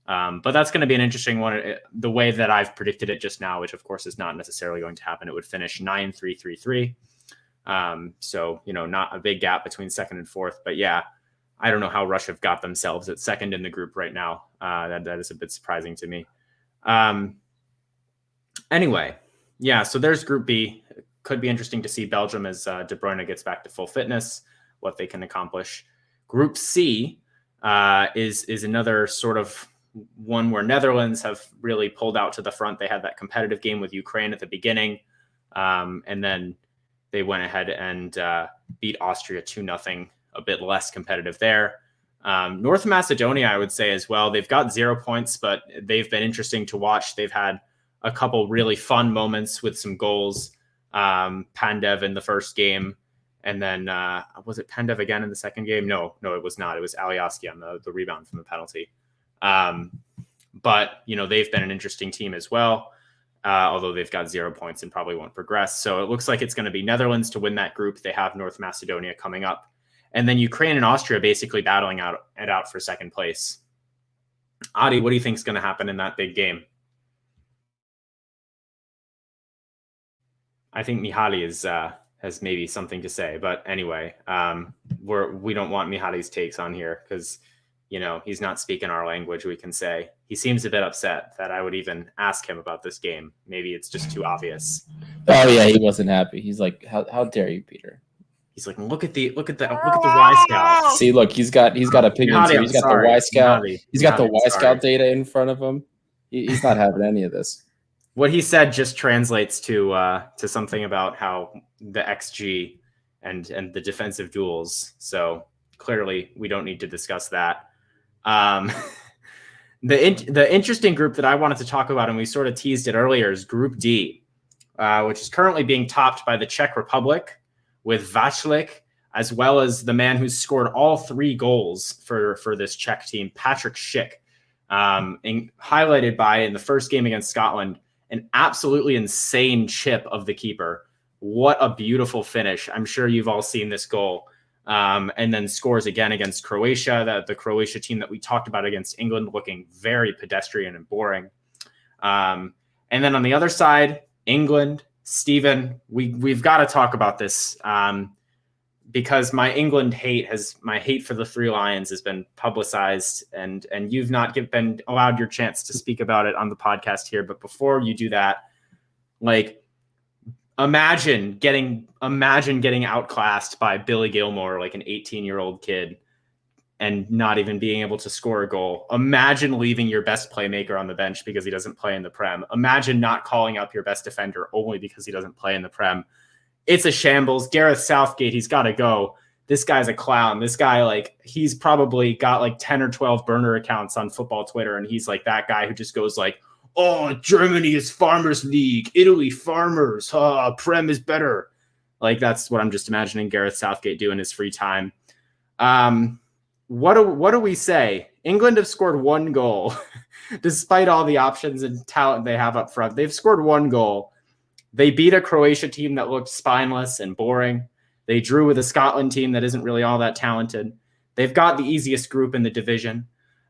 But that's going to be an interesting one. The way that I've predicted it just now, which of course is not necessarily going to happen, it would finish 9-3-3-3. So, not a big gap between 2nd and 4th. But yeah, I don't know how Russia have got themselves at second in the group right now. That is a bit surprising to me. Anyway, yeah, so there's Group B. Could be interesting to see Belgium as De Bruyne gets back to full fitness, what they can accomplish. Group C is another sort of one where Netherlands have really pulled out to the front. They had that competitive game with Ukraine at the beginning, and then they went ahead and beat Austria 2-0, a bit less competitive there. North Macedonia, I would say as well, they've got 0 points, but they've been interesting to watch. They've had a couple really fun moments with some goals. Pandev in the first game, and then was it Pandev again in the second game? No, it was not. It was Algassime on the rebound from the penalty. But they've been an interesting team as well, although they've got 0 points and probably won't progress. So it looks like it's going to be Netherlands to win that group. They have North Macedonia coming up, and then Ukraine and Austria basically battling out for second place. Adi, what do you think is going to happen in that big game? I think Mihaly has maybe something to say, but anyway, we don't want Mihaly's takes on here because he's not speaking our language. We can say he seems a bit upset that I would even ask him about this game. Maybe it's just too obvious. Oh yeah, he wasn't happy. He's like, how dare you, Peter? He's like, look at the Y Scout. See, look, he's got opinions here. He's got the Y Scout. He's got the Y Scout data in front of him. He's not having any of this. What he said just translates to something about how the XG and the defensive duels. So clearly, we don't need to discuss that. The interesting group that I wanted to talk about, and we sort of teased it earlier, is Group D, which is currently being topped by the Czech Republic with Vaclik, as well as the man who's scored all 3 goals for this Czech team, Patrick Schick, highlighted by in the first game against Scotland. An absolutely insane chip of the keeper. What a beautiful finish. I'm sure you've all seen this goal. And then scores again against Croatia, the Croatia team that we talked about against England, looking very pedestrian and boring. And then on the other side, England, Stephen, we've got to talk about this because my hate for the Three Lions has been publicized, and you've not been allowed your chance to speak about it on the podcast here. But before you do that, imagine getting outclassed by Billy Gilmore, like an 18-year-old kid, and not even being able to score a goal. Imagine leaving your best playmaker on the bench because he doesn't play in the Prem. Imagine not calling up your best defender only because he doesn't play in the Prem. It's a shambles. Gareth Southgate, he's got to go. This guy's a clown. This guy, he's probably got 10 or 12 burner accounts on football Twitter, and he's that guy who just goes oh, Germany is Farmers League. Italy, Farmers. Prem is better. That's what I'm just imagining Gareth Southgate do in his free time. What do we say? England have scored 1 goal. Despite all the options and talent they have up front, they've scored 1 goal. They beat a Croatia team that looked spineless and boring. They drew with a Scotland team that isn't really all that talented. They've got the easiest group in the division.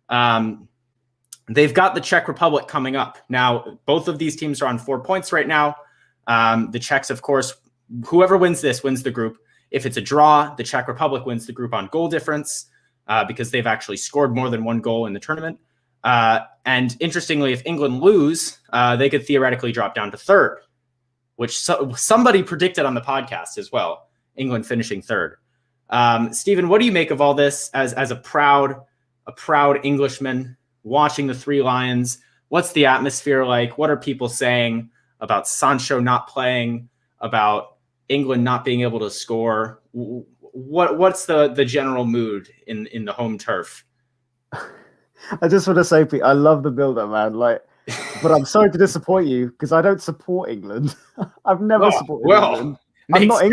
They've got the Czech Republic coming up. Now, both of these teams are on 4 points right now. The Czechs, of course, whoever wins this wins the group. If it's a draw, the Czech Republic wins the group on goal difference because they've actually scored more than 1 goal in the tournament. And interestingly, if England lose, they could theoretically drop down to 3rd, which somebody predicted on the podcast as well, England finishing 3rd. Stephen, what do you make of all this as a proud Englishman watching the Three Lions? What's the atmosphere like? What are people saying about Sancho not playing, about England not being able to score? What's the general mood in the home turf? I just want to say, Pete, I love the build-up, man. But I'm sorry to disappoint you because I don't support England. I've never supported England. I'm not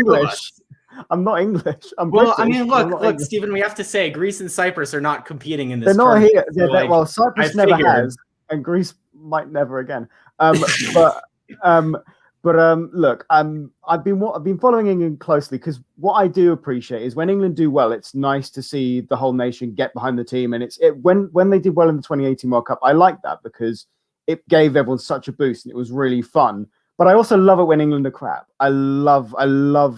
English. I'm British. I mean, look, Stephen, we have to say Greece and Cyprus are not competing in this. They're not here. So, Cyprus never has, and Greece might never again. Look, I've been following England closely because what I do appreciate is when England do well, it's nice to see the whole nation get behind the team, and when they did well in the 2018 World Cup, I like that because it gave everyone such a boost and it was really fun. But I also love it when England are crap. I love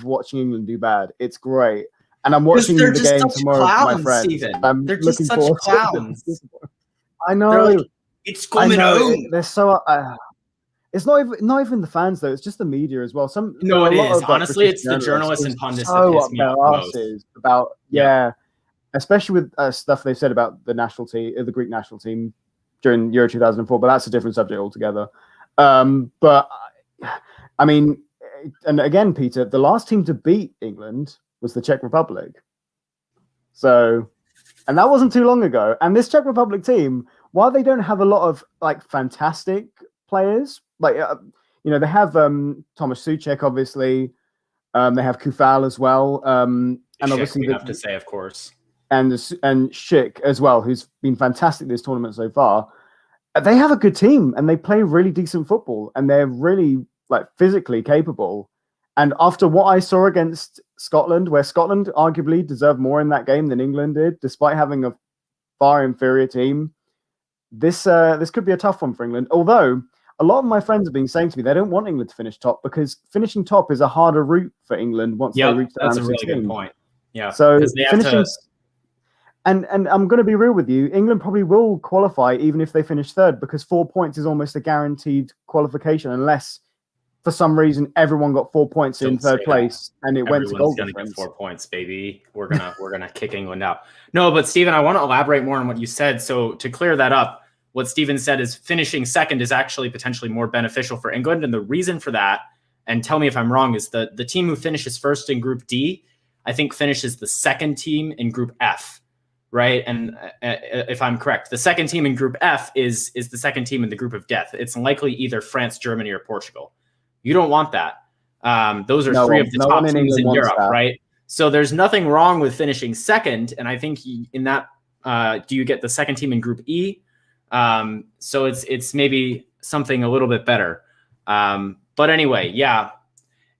watching England do bad. It's great. and I'm watching they're the just game such tomorrow with my clowns, friends. Steven. I'm They're just looking such forward to it. clowns. I know. They're like, it's I coming know. home. They're so. It's not even the fans though. It's just the media as well. No, a it lot is. of, like, Honestly, British it's the journalists who and pundits that so piss up me their off the most. asses about especially with stuff they've said about the national team, the Greek national team during Euro 2004. But that's a different subject altogether. But I mean, and again, Peter, the last team to beat England was the Czech Republic. So, and that wasn't too long ago. And this Czech Republic team, while they don't have a lot of like fantastic players, like they have Tomáš Souček, obviously. They have Kufal as well, and obviously we have to say, of course, and Schick as well, who's been fantastic this tournament so far. They have a good team, and they play really decent football, and they're really like physically capable. And after what I saw against Scotland, where Scotland arguably deserved more in that game than England did, despite having a far inferior team, this could be a tough one for England. Although a lot of my friends have been saying to me they don't want England to finish top because finishing top is a harder route for England once they reach the round of 16. That's a really good point. Yeah, so they finishing. And I'm going to be real with you. England probably will qualify even if they finish third because 4 points is almost a guaranteed qualification unless for some reason everyone got 4 points in third place and it went to goal difference. Everyone's going to get 4 points, baby. We're gonna kick England out. No, but Stephen, I want to elaborate more on what you said. So to clear that up, what Stephen said is finishing second is actually potentially more beneficial for England, and the reason for that, and tell me if I'm wrong, is the team who finishes first in Group D, I think finishes the second team in Group F. Right. And if I'm correct, the second team in Group F is the second team in the group of death. It's likely either France, Germany, or Portugal. You don't want that. Those are three of the top teams in Europe, right? So there's nothing wrong with finishing second. And I think in that, do you get the second team in Group E? So it's maybe something a little bit better. But anyway, yeah,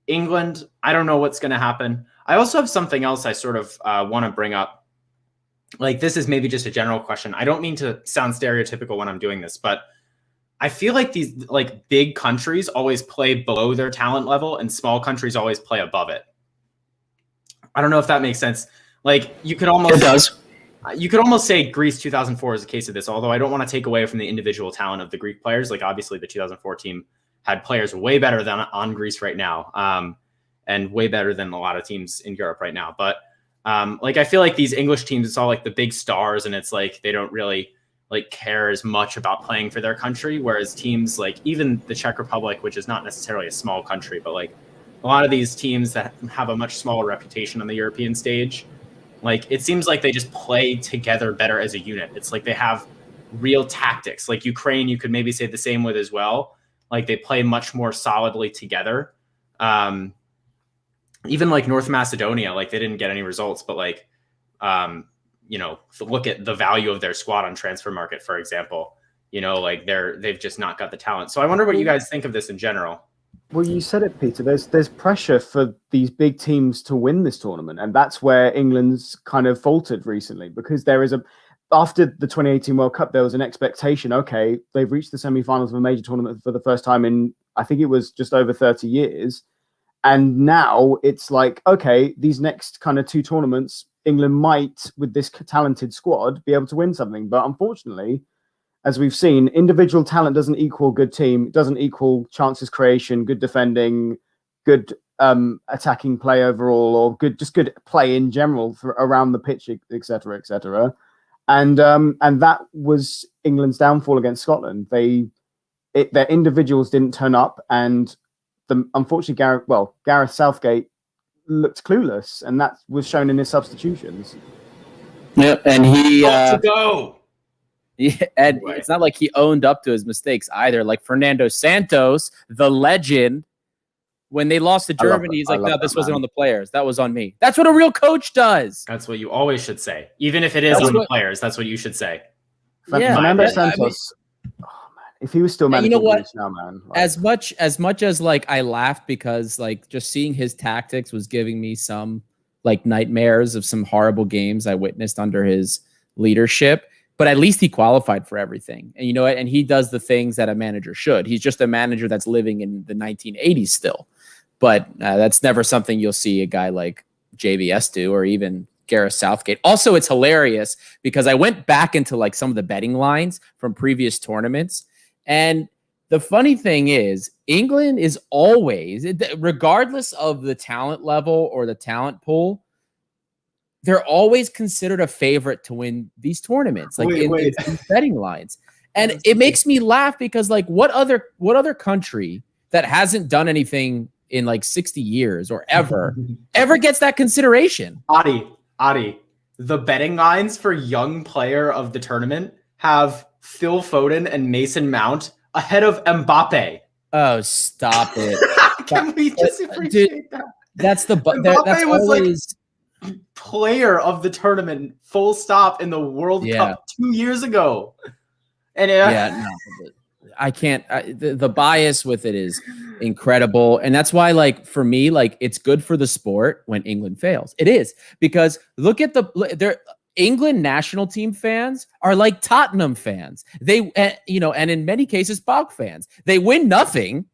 England, I don't know what's going to happen. I also have something else I sort of want to bring up. Like, this is maybe just a general question. I don't mean to sound stereotypical when I'm doing this, but I feel like these like big countries always play below their talent level and small countries always play above it. I don't know if that makes sense. Like, you could almost... It does. You could almost say Greece 2004 is a case of this, although I don't want to take away from the individual talent of the Greek players. Like, obviously the 2004 team had players way better than on Greece right now, and way better than a lot of teams in Europe right now. But like, I feel like these English teams, it's all like the big stars, and it's like they don't really like care as much about playing for their country. Whereas teams like even the Czech Republic, which is not necessarily a small country, but like a lot of these teams that have a much smaller reputation on the European stage, like it seems like they just play together better as a unit. It's like they have real tactics. Like Ukraine, you could maybe say the same with as well. Like they play much more solidly together. Even like North Macedonia, like they didn't get any results, but like, look at the value of their squad on transfer market, for example, like they've just not got the talent. So I wonder what you guys think of this in general. Well, you said it, Peter. There's pressure for these big teams to win this tournament, and that's where England's kind of faltered recently because after the 2018 World Cup, there was an expectation. Okay, they've reached the semi-finals of a major tournament for the first time in, I think it was just over 30 years. And now it's like, okay, these next kind of two tournaments, England might, with this talented squad, be able to win something. But unfortunately, as we've seen, individual talent doesn't equal good team. It doesn't equal chances creation, good defending, good attacking play overall, or good play in general around the pitch, etc., etc. And that was England's downfall against Scotland. Their individuals didn't turn up, and unfortunately, Gareth Southgate looked clueless, and that was shown in his substitutions. Yeah, and he to go. Yeah, and it's not like he owned up to his mistakes either. Like Fernando Santos, the legend, when they lost to Germany, he's like, "No, this wasn't on the players. That was on me." That's what a real coach does. That's what you always should say, even if it is on the players. That's what you should say. Yeah, Fernando Santos. If he was still managing Greece now, man. Like, as much as like I laughed because like just seeing his tactics was giving me some like nightmares of some horrible games I witnessed under his leadership. But at least he qualified for everything, and and he does the things that a manager should. He's just a manager that's living in the 1980s still, but that's never something you'll see a guy like JBS do, or even Gareth Southgate. Also, it's hilarious because I went back into like some of the betting lines from previous tournaments. And the funny thing is, England is always, regardless of the talent level or the talent pool, they're always considered a favorite to win these tournaments, like in these betting lines. And it makes me laugh because like what other country that hasn't done anything in like 60 years or ever gets that consideration? Adi, the betting lines for young player of the tournament have Phil Foden and Mason Mount ahead of Mbappe. Oh, stop it. Can we just appreciate that? That's Mbappe was always like player of the tournament, full stop, in the World Cup 2 years ago. And I can't. The bias with it is incredible, and that's why, like, for me, like, it's good for the sport when England fails. It is, because look at their England national team fans are like Tottenham fans. They, and in many cases, Bog fans. They win nothing,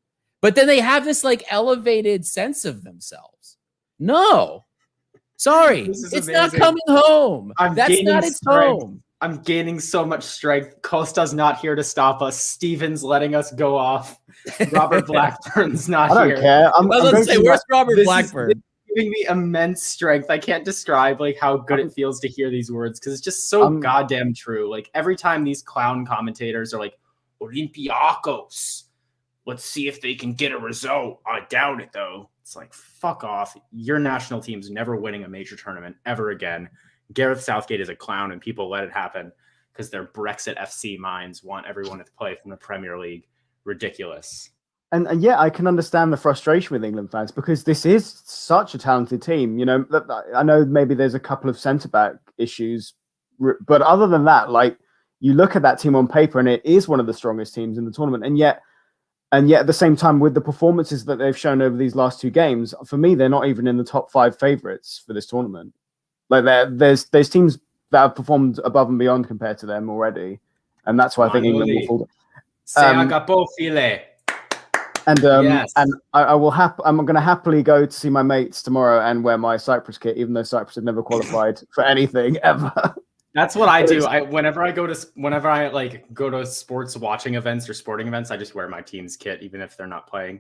but then they have this like elevated sense of themselves. No, sorry, it's amazing. Not coming home. That's not its home. I'm gaining so much strength. Costa's not here to stop us. Steven's letting us go off. Robert Blackburn's not here. I don't care. I'm going to say, where's Robert Blackburn? This is giving me immense strength. I can't describe like how good it feels to hear these words because it's just so goddamn true. Like every time these clown commentators are like, Olympiakos, let's see if they can get a result. I doubt it though. It's like, fuck off. Your national team's never winning a major tournament ever again. Gareth Southgate is a clown and people let it happen because their Brexit FC minds want everyone to play from the Premier League. Ridiculous. And yeah, I can understand the frustration with England fans because this is such a talented team. You know, I know maybe there's a couple of centre-back issues, but other than that, like you look at that team on paper and it is one of the strongest teams in the tournament. And yet at the same time, with the performances that they've shown over these last two games, for me, they're not even in the top 5 favourites for this tournament. Like there's teams that have performed above and beyond compared to them already, and that's why I think England will fall. Yes. And I will I'm going to happily go to see my mates tomorrow and wear my Cyprus kit, even though Cyprus have never qualified for anything ever. That's what I do. Whenever I go to sports watching events or sporting events, I just wear my team's kit, even if they're not playing.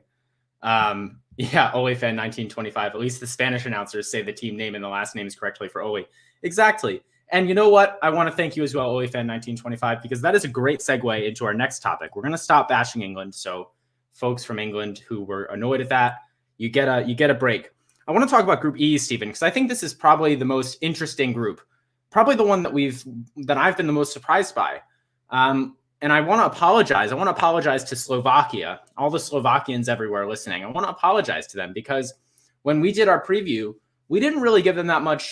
Ole Fan 1925. At least the Spanish announcers say the team name and the last names correctly for Ole. Exactly. And you know what? I want to thank you as well, Ole Fan 1925, because that is a great segue into our next topic. We're going to stop bashing England. So folks from England who were annoyed at that, you get a break. I want to talk about Group E, Stephen, because I think this is probably the most interesting group, probably the one that I've been the most surprised by. And I want to apologize. I want to apologize to Slovakia, all the Slovakians everywhere listening. I want to apologize to them because when we did our preview, we didn't really give them that much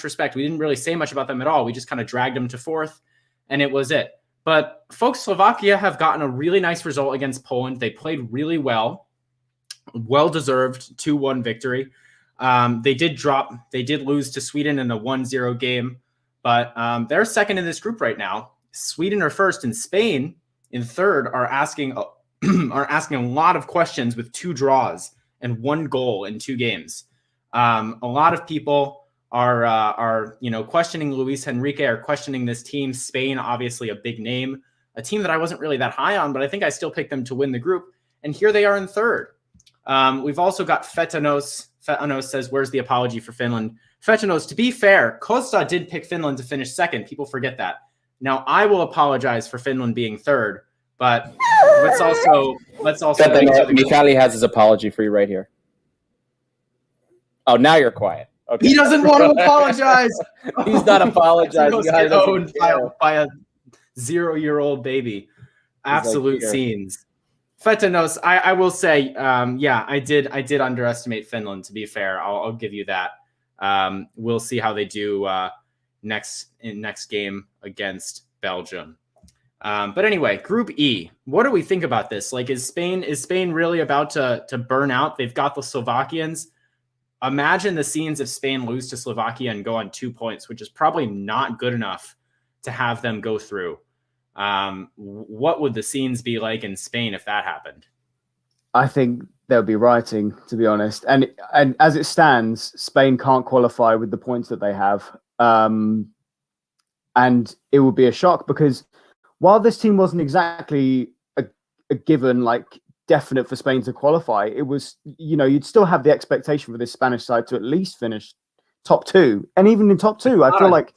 respect. We didn't really say much about them at all. We just kind of dragged them to 4th, and it was it. But folks, Slovakia have gotten a really nice result against Poland. They played really well, well-deserved 2-1 victory. They did lose to Sweden in a 1-0 game, but they're second in this group right now. Sweden are first, and Spain in third are asking a lot of questions with 2 draws and 1 goal in 2 games. A lot of people are questioning Luis Enrique, are questioning this team. Spain, obviously a big name, a team that I wasn't really that high on, but I think I still picked them to win the group. And here they are in third. We've also got Fetanos. Fetanos says, "Where's the apology for Finland?" Fetanos, to be fair, Costa did pick Finland to finish second. People forget that. Now I will apologize for Finland being third, but let's also. Michali has his apology for you right here. Oh, now you're quiet. Okay. He doesn't want to apologize. He's not apologizing. Get owned by a 0-year-old baby. Absolute scenes. Fetanos, I will say, I did underestimate Finland. To be fair, I'll give you that. We'll see how they do next game against Belgium. But anyway, Group E. What do we think about this? Like, is Spain really about to burn out? They've got the Slovakians. Imagine the scenes if Spain lose to Slovakia and go on 2 points, which is probably not good enough to have them go through. What would the scenes be like in Spain if that happened? I think they'll be writing, to be honest. And as it stands, Spain can't qualify with the points that they have. And it would be a shock because while this team wasn't exactly a given, like definite for Spain to qualify, it was, you'd still have the expectation for this Spanish side to at least finish top 2. And even in top 2, I feel like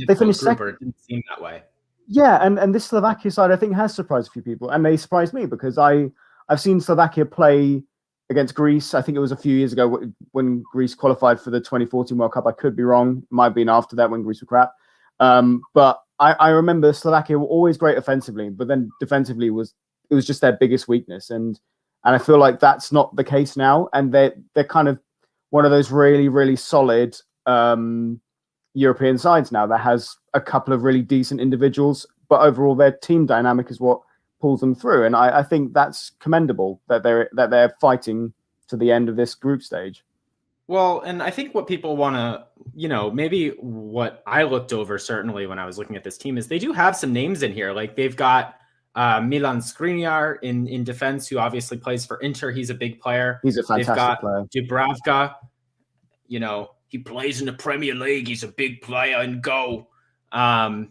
they finished second. It didn't seem that way. Yeah, and this Slovakia side, I think, has surprised a few people. And they surprised me because I've seen Slovakia play against Greece. I think it was a few years ago when Greece qualified for the 2014 World Cup. I could be wrong. It might have been after that when Greece were crap. But I remember Slovakia were always great offensively, but then defensively it was just their biggest weakness. And I feel like that's not the case now. And they're kind of one of those really, really solid European sides now that has a couple of really decent individuals, but overall their team dynamic is what pulls them through. And I think that's commendable that they're fighting to the end of this group stage. Well, and I think what people want to, maybe what I looked over certainly when I was looking at this team is they do have some names in here. Like they've got Milan Skriniar in defense, who obviously plays for Inter. He's a big player. He's a fantastic player. Dubravka, he plays in the Premier League. He's a big player and goal. They've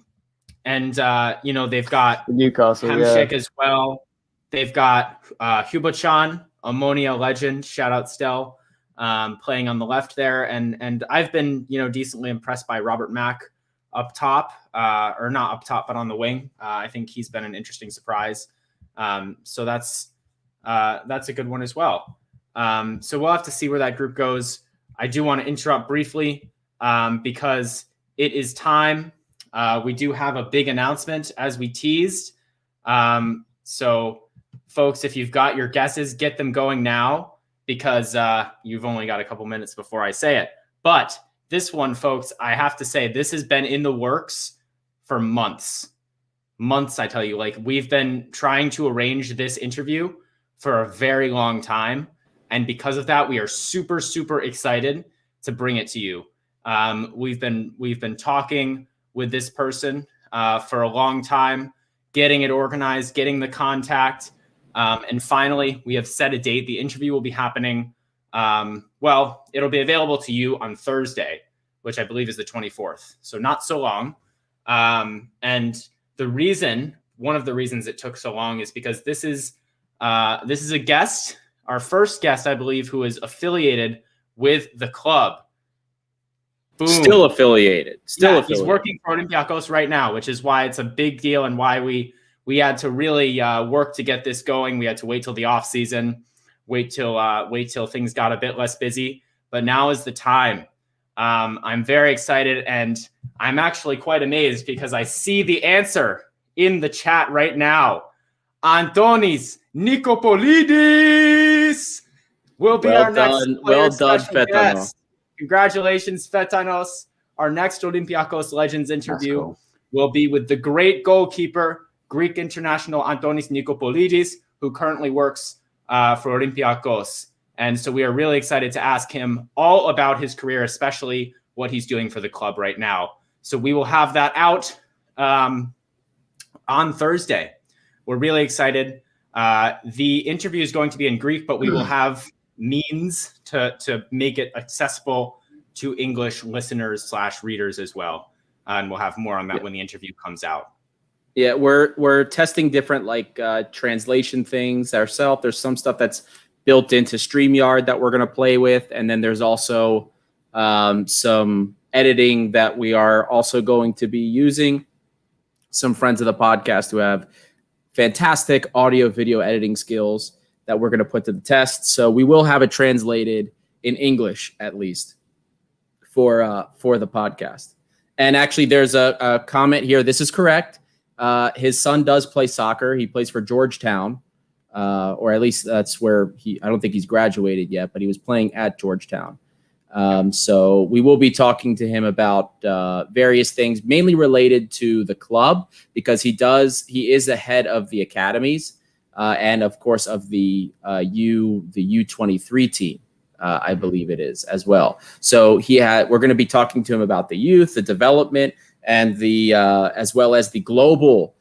got Newcastle Hamšík as well. They've got Hubochan, Ammonia legend. Shout out Stel, playing on the left there. And I've been, decently impressed by Robert Mack up top, or not up top, but on the wing. I think he's been an interesting surprise. So that's a good one as well. So we'll have to see where that group goes. I do want to interrupt briefly because it is time. We do have a big announcement as we teased. So folks, if you've got your guesses, get them going now because you've only got a couple minutes before I say it. But this one, folks, I have to say, this has been in the works for months. Months, I tell you. Like, we've been trying to arrange this interview for a very long time. And because of that, we are super, super excited to bring it to you. We've been talking with this person for a long time, getting it organized, getting the contact. And finally, we have set a date. The interview will be happening. It'll be available to you on Thursday, which I believe is the 24th. So not so long. And one of the reasons it took so long is because this is a guest, our first guest, I believe, who is affiliated with the club. Boom. Still affiliated. He's working for Olympiakos right now, which is why it's a big deal and why we had to really work to get this going. We had to wait till the off season, wait till things got a bit less busy. But now is the time. I'm very excited, and I'm actually quite amazed because I see the answer in the chat right now. Antonis Nikopolidis will be our next Well done, Fetanos. Congratulations, Fetanos. Our next Olympiakos Legends interview will be with the great goalkeeper, Greek international Antonis Nikopolidis, who currently works for Olympiakos. And so we are really excited to ask him all about his career, especially what he's doing for the club right now. So we will have that out on Thursday. We're really excited. The interview is going to be in Greek, but we will have means to make it accessible to English listeners / readers as well. And we'll have more on that when the interview comes out. Yeah, we're testing different translation things ourselves. There's some stuff that's built into StreamYard that we're going to play with. And then there's also some editing that we are also going to be using. Some friends of the podcast who have fantastic audio video editing skills that we're going to put to the test. So we will have it translated in English, at least, for the podcast. And actually, there's a comment here. This is correct. His son does play soccer. He plays for Georgetown, or at least that's where I don't think he's graduated yet, but he was playing at Georgetown. So we will be talking to him about various things, mainly related to the club, because he is the head of the academies and of course of the U23 team. I believe it is as well. So we're going to be talking to him about the youth, the development, and the as well as the global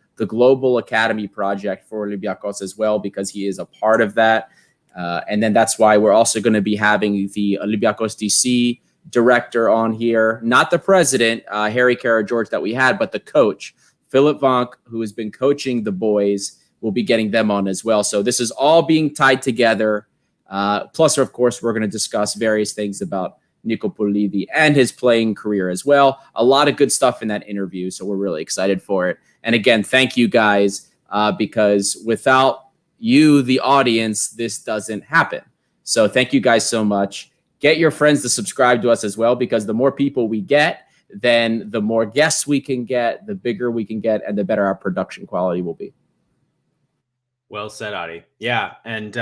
academy project for Olympiakos as well, because he is a part of that. And then that's why we're also going to be having the Olympiakos DC director on here, not the president, Harry Kara-George that we had, but the coach, Philip Vonk, who has been coaching the boys. We'll be getting them on as well. So this is all being tied together. Plus, of course, we're going to discuss various things about Nicopolidi and his playing career as well. A lot of good stuff in that interview, so we're really excited for it. And again, thank you guys, because without you, the audience, this doesn't happen. So thank you guys so much. Get your friends to subscribe to us as well, because the more people we get, then the more guests we can get, the bigger we can get, and the better our production quality will be. Well said, Adi. Yeah, and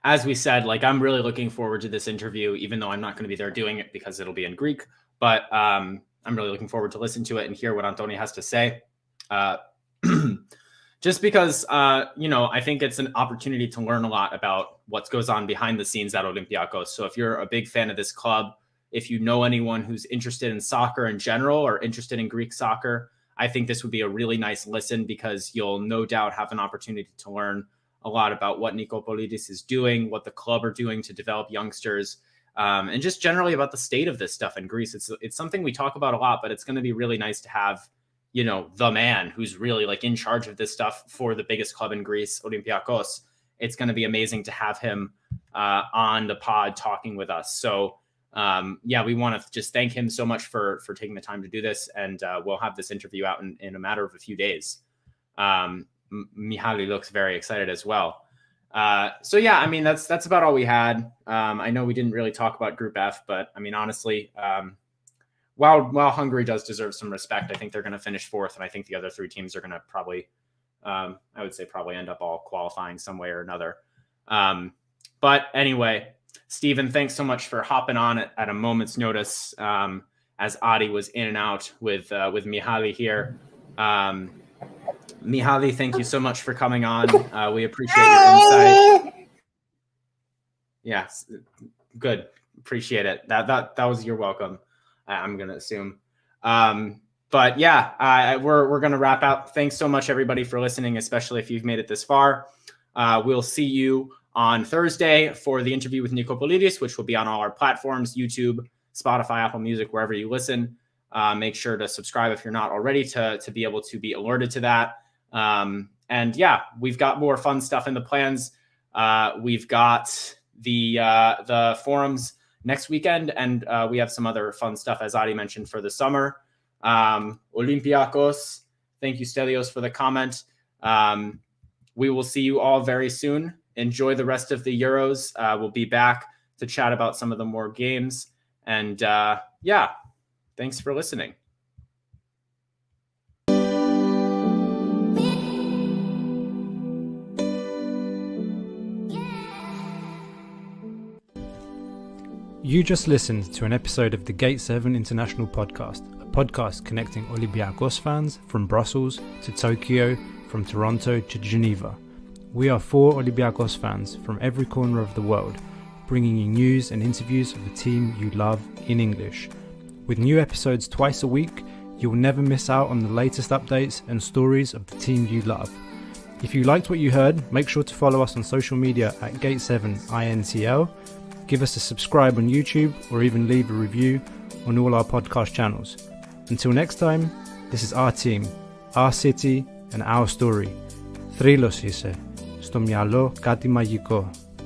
as we said, like, I'm really looking forward to this interview, even though I'm not going to be there doing it because it'll be in Greek. But I'm really looking forward to listen to it and hear what Antoni has to say. Just because, I think it's an opportunity to learn a lot about what goes on behind the scenes at Olympiakos. So if you're a big fan of this club, if you know anyone who's interested in soccer in general or interested in Greek soccer, I think this would be a really nice listen, because you'll no doubt have an opportunity to learn a lot about what Nicopolidis is doing, what the club are doing to develop youngsters, and just generally about the state of this stuff in Greece. It's something we talk about a lot, but it's going to be really nice to have, the man who's really like in charge of this stuff for the biggest club in Greece, Olympiakos. It's going to be amazing to have him on the pod talking with us. So we want to just thank him so much for taking the time to do this. And we'll have this interview out in a matter of a few days. Mihaly looks very excited as well. That's about all we had. I know we didn't really talk about Group F, but I mean, honestly, while Hungary does deserve some respect, I think they're going to finish fourth, and I think the other three teams are going to probably end up all qualifying some way or another. But anyway, Stephen, thanks so much for hopping on at a moment's notice, as Adi was in and out with Mihaly here. Mihaly, thank you so much for coming on. We appreciate your insight. Yes, good. Appreciate it. That was your welcome, I'm going to assume. But yeah, we're going to wrap out. Thanks so much, everybody, for listening, especially if you've made it this far. We'll see you on Thursday for the interview with Nicopolidis, which will be on all our platforms, YouTube, Spotify, Apple Music, wherever you listen. Make sure to subscribe if you're not already to be able to be alerted to that. We've got more fun stuff in the plans. We've got the forums next weekend, and we have some other fun stuff, as Adi mentioned, for the summer. Olympiakos, thank you, Stelios, for the comment. We will see you all very soon. Enjoy the rest of the Euros. We'll be back to chat about some of the more games. And thanks for listening. You just listened to an episode of the Gate 7 International Podcast, a podcast connecting Olympiakos fans from Brussels to Tokyo, from Toronto to Geneva. We are 4 Olympiakos fans from every corner of the world, bringing you news and interviews of the team you love in English. With new episodes twice a week, you will never miss out on the latest updates and stories of the team you love. If you liked what you heard, make sure to follow us on social media at Gate7INTL. Give us a subscribe on YouTube, or even leave a review on all our podcast channels. Until next time, this is our team, our city and our story. Θρύλος είσαι, στο μυαλό κάτι μαγικό.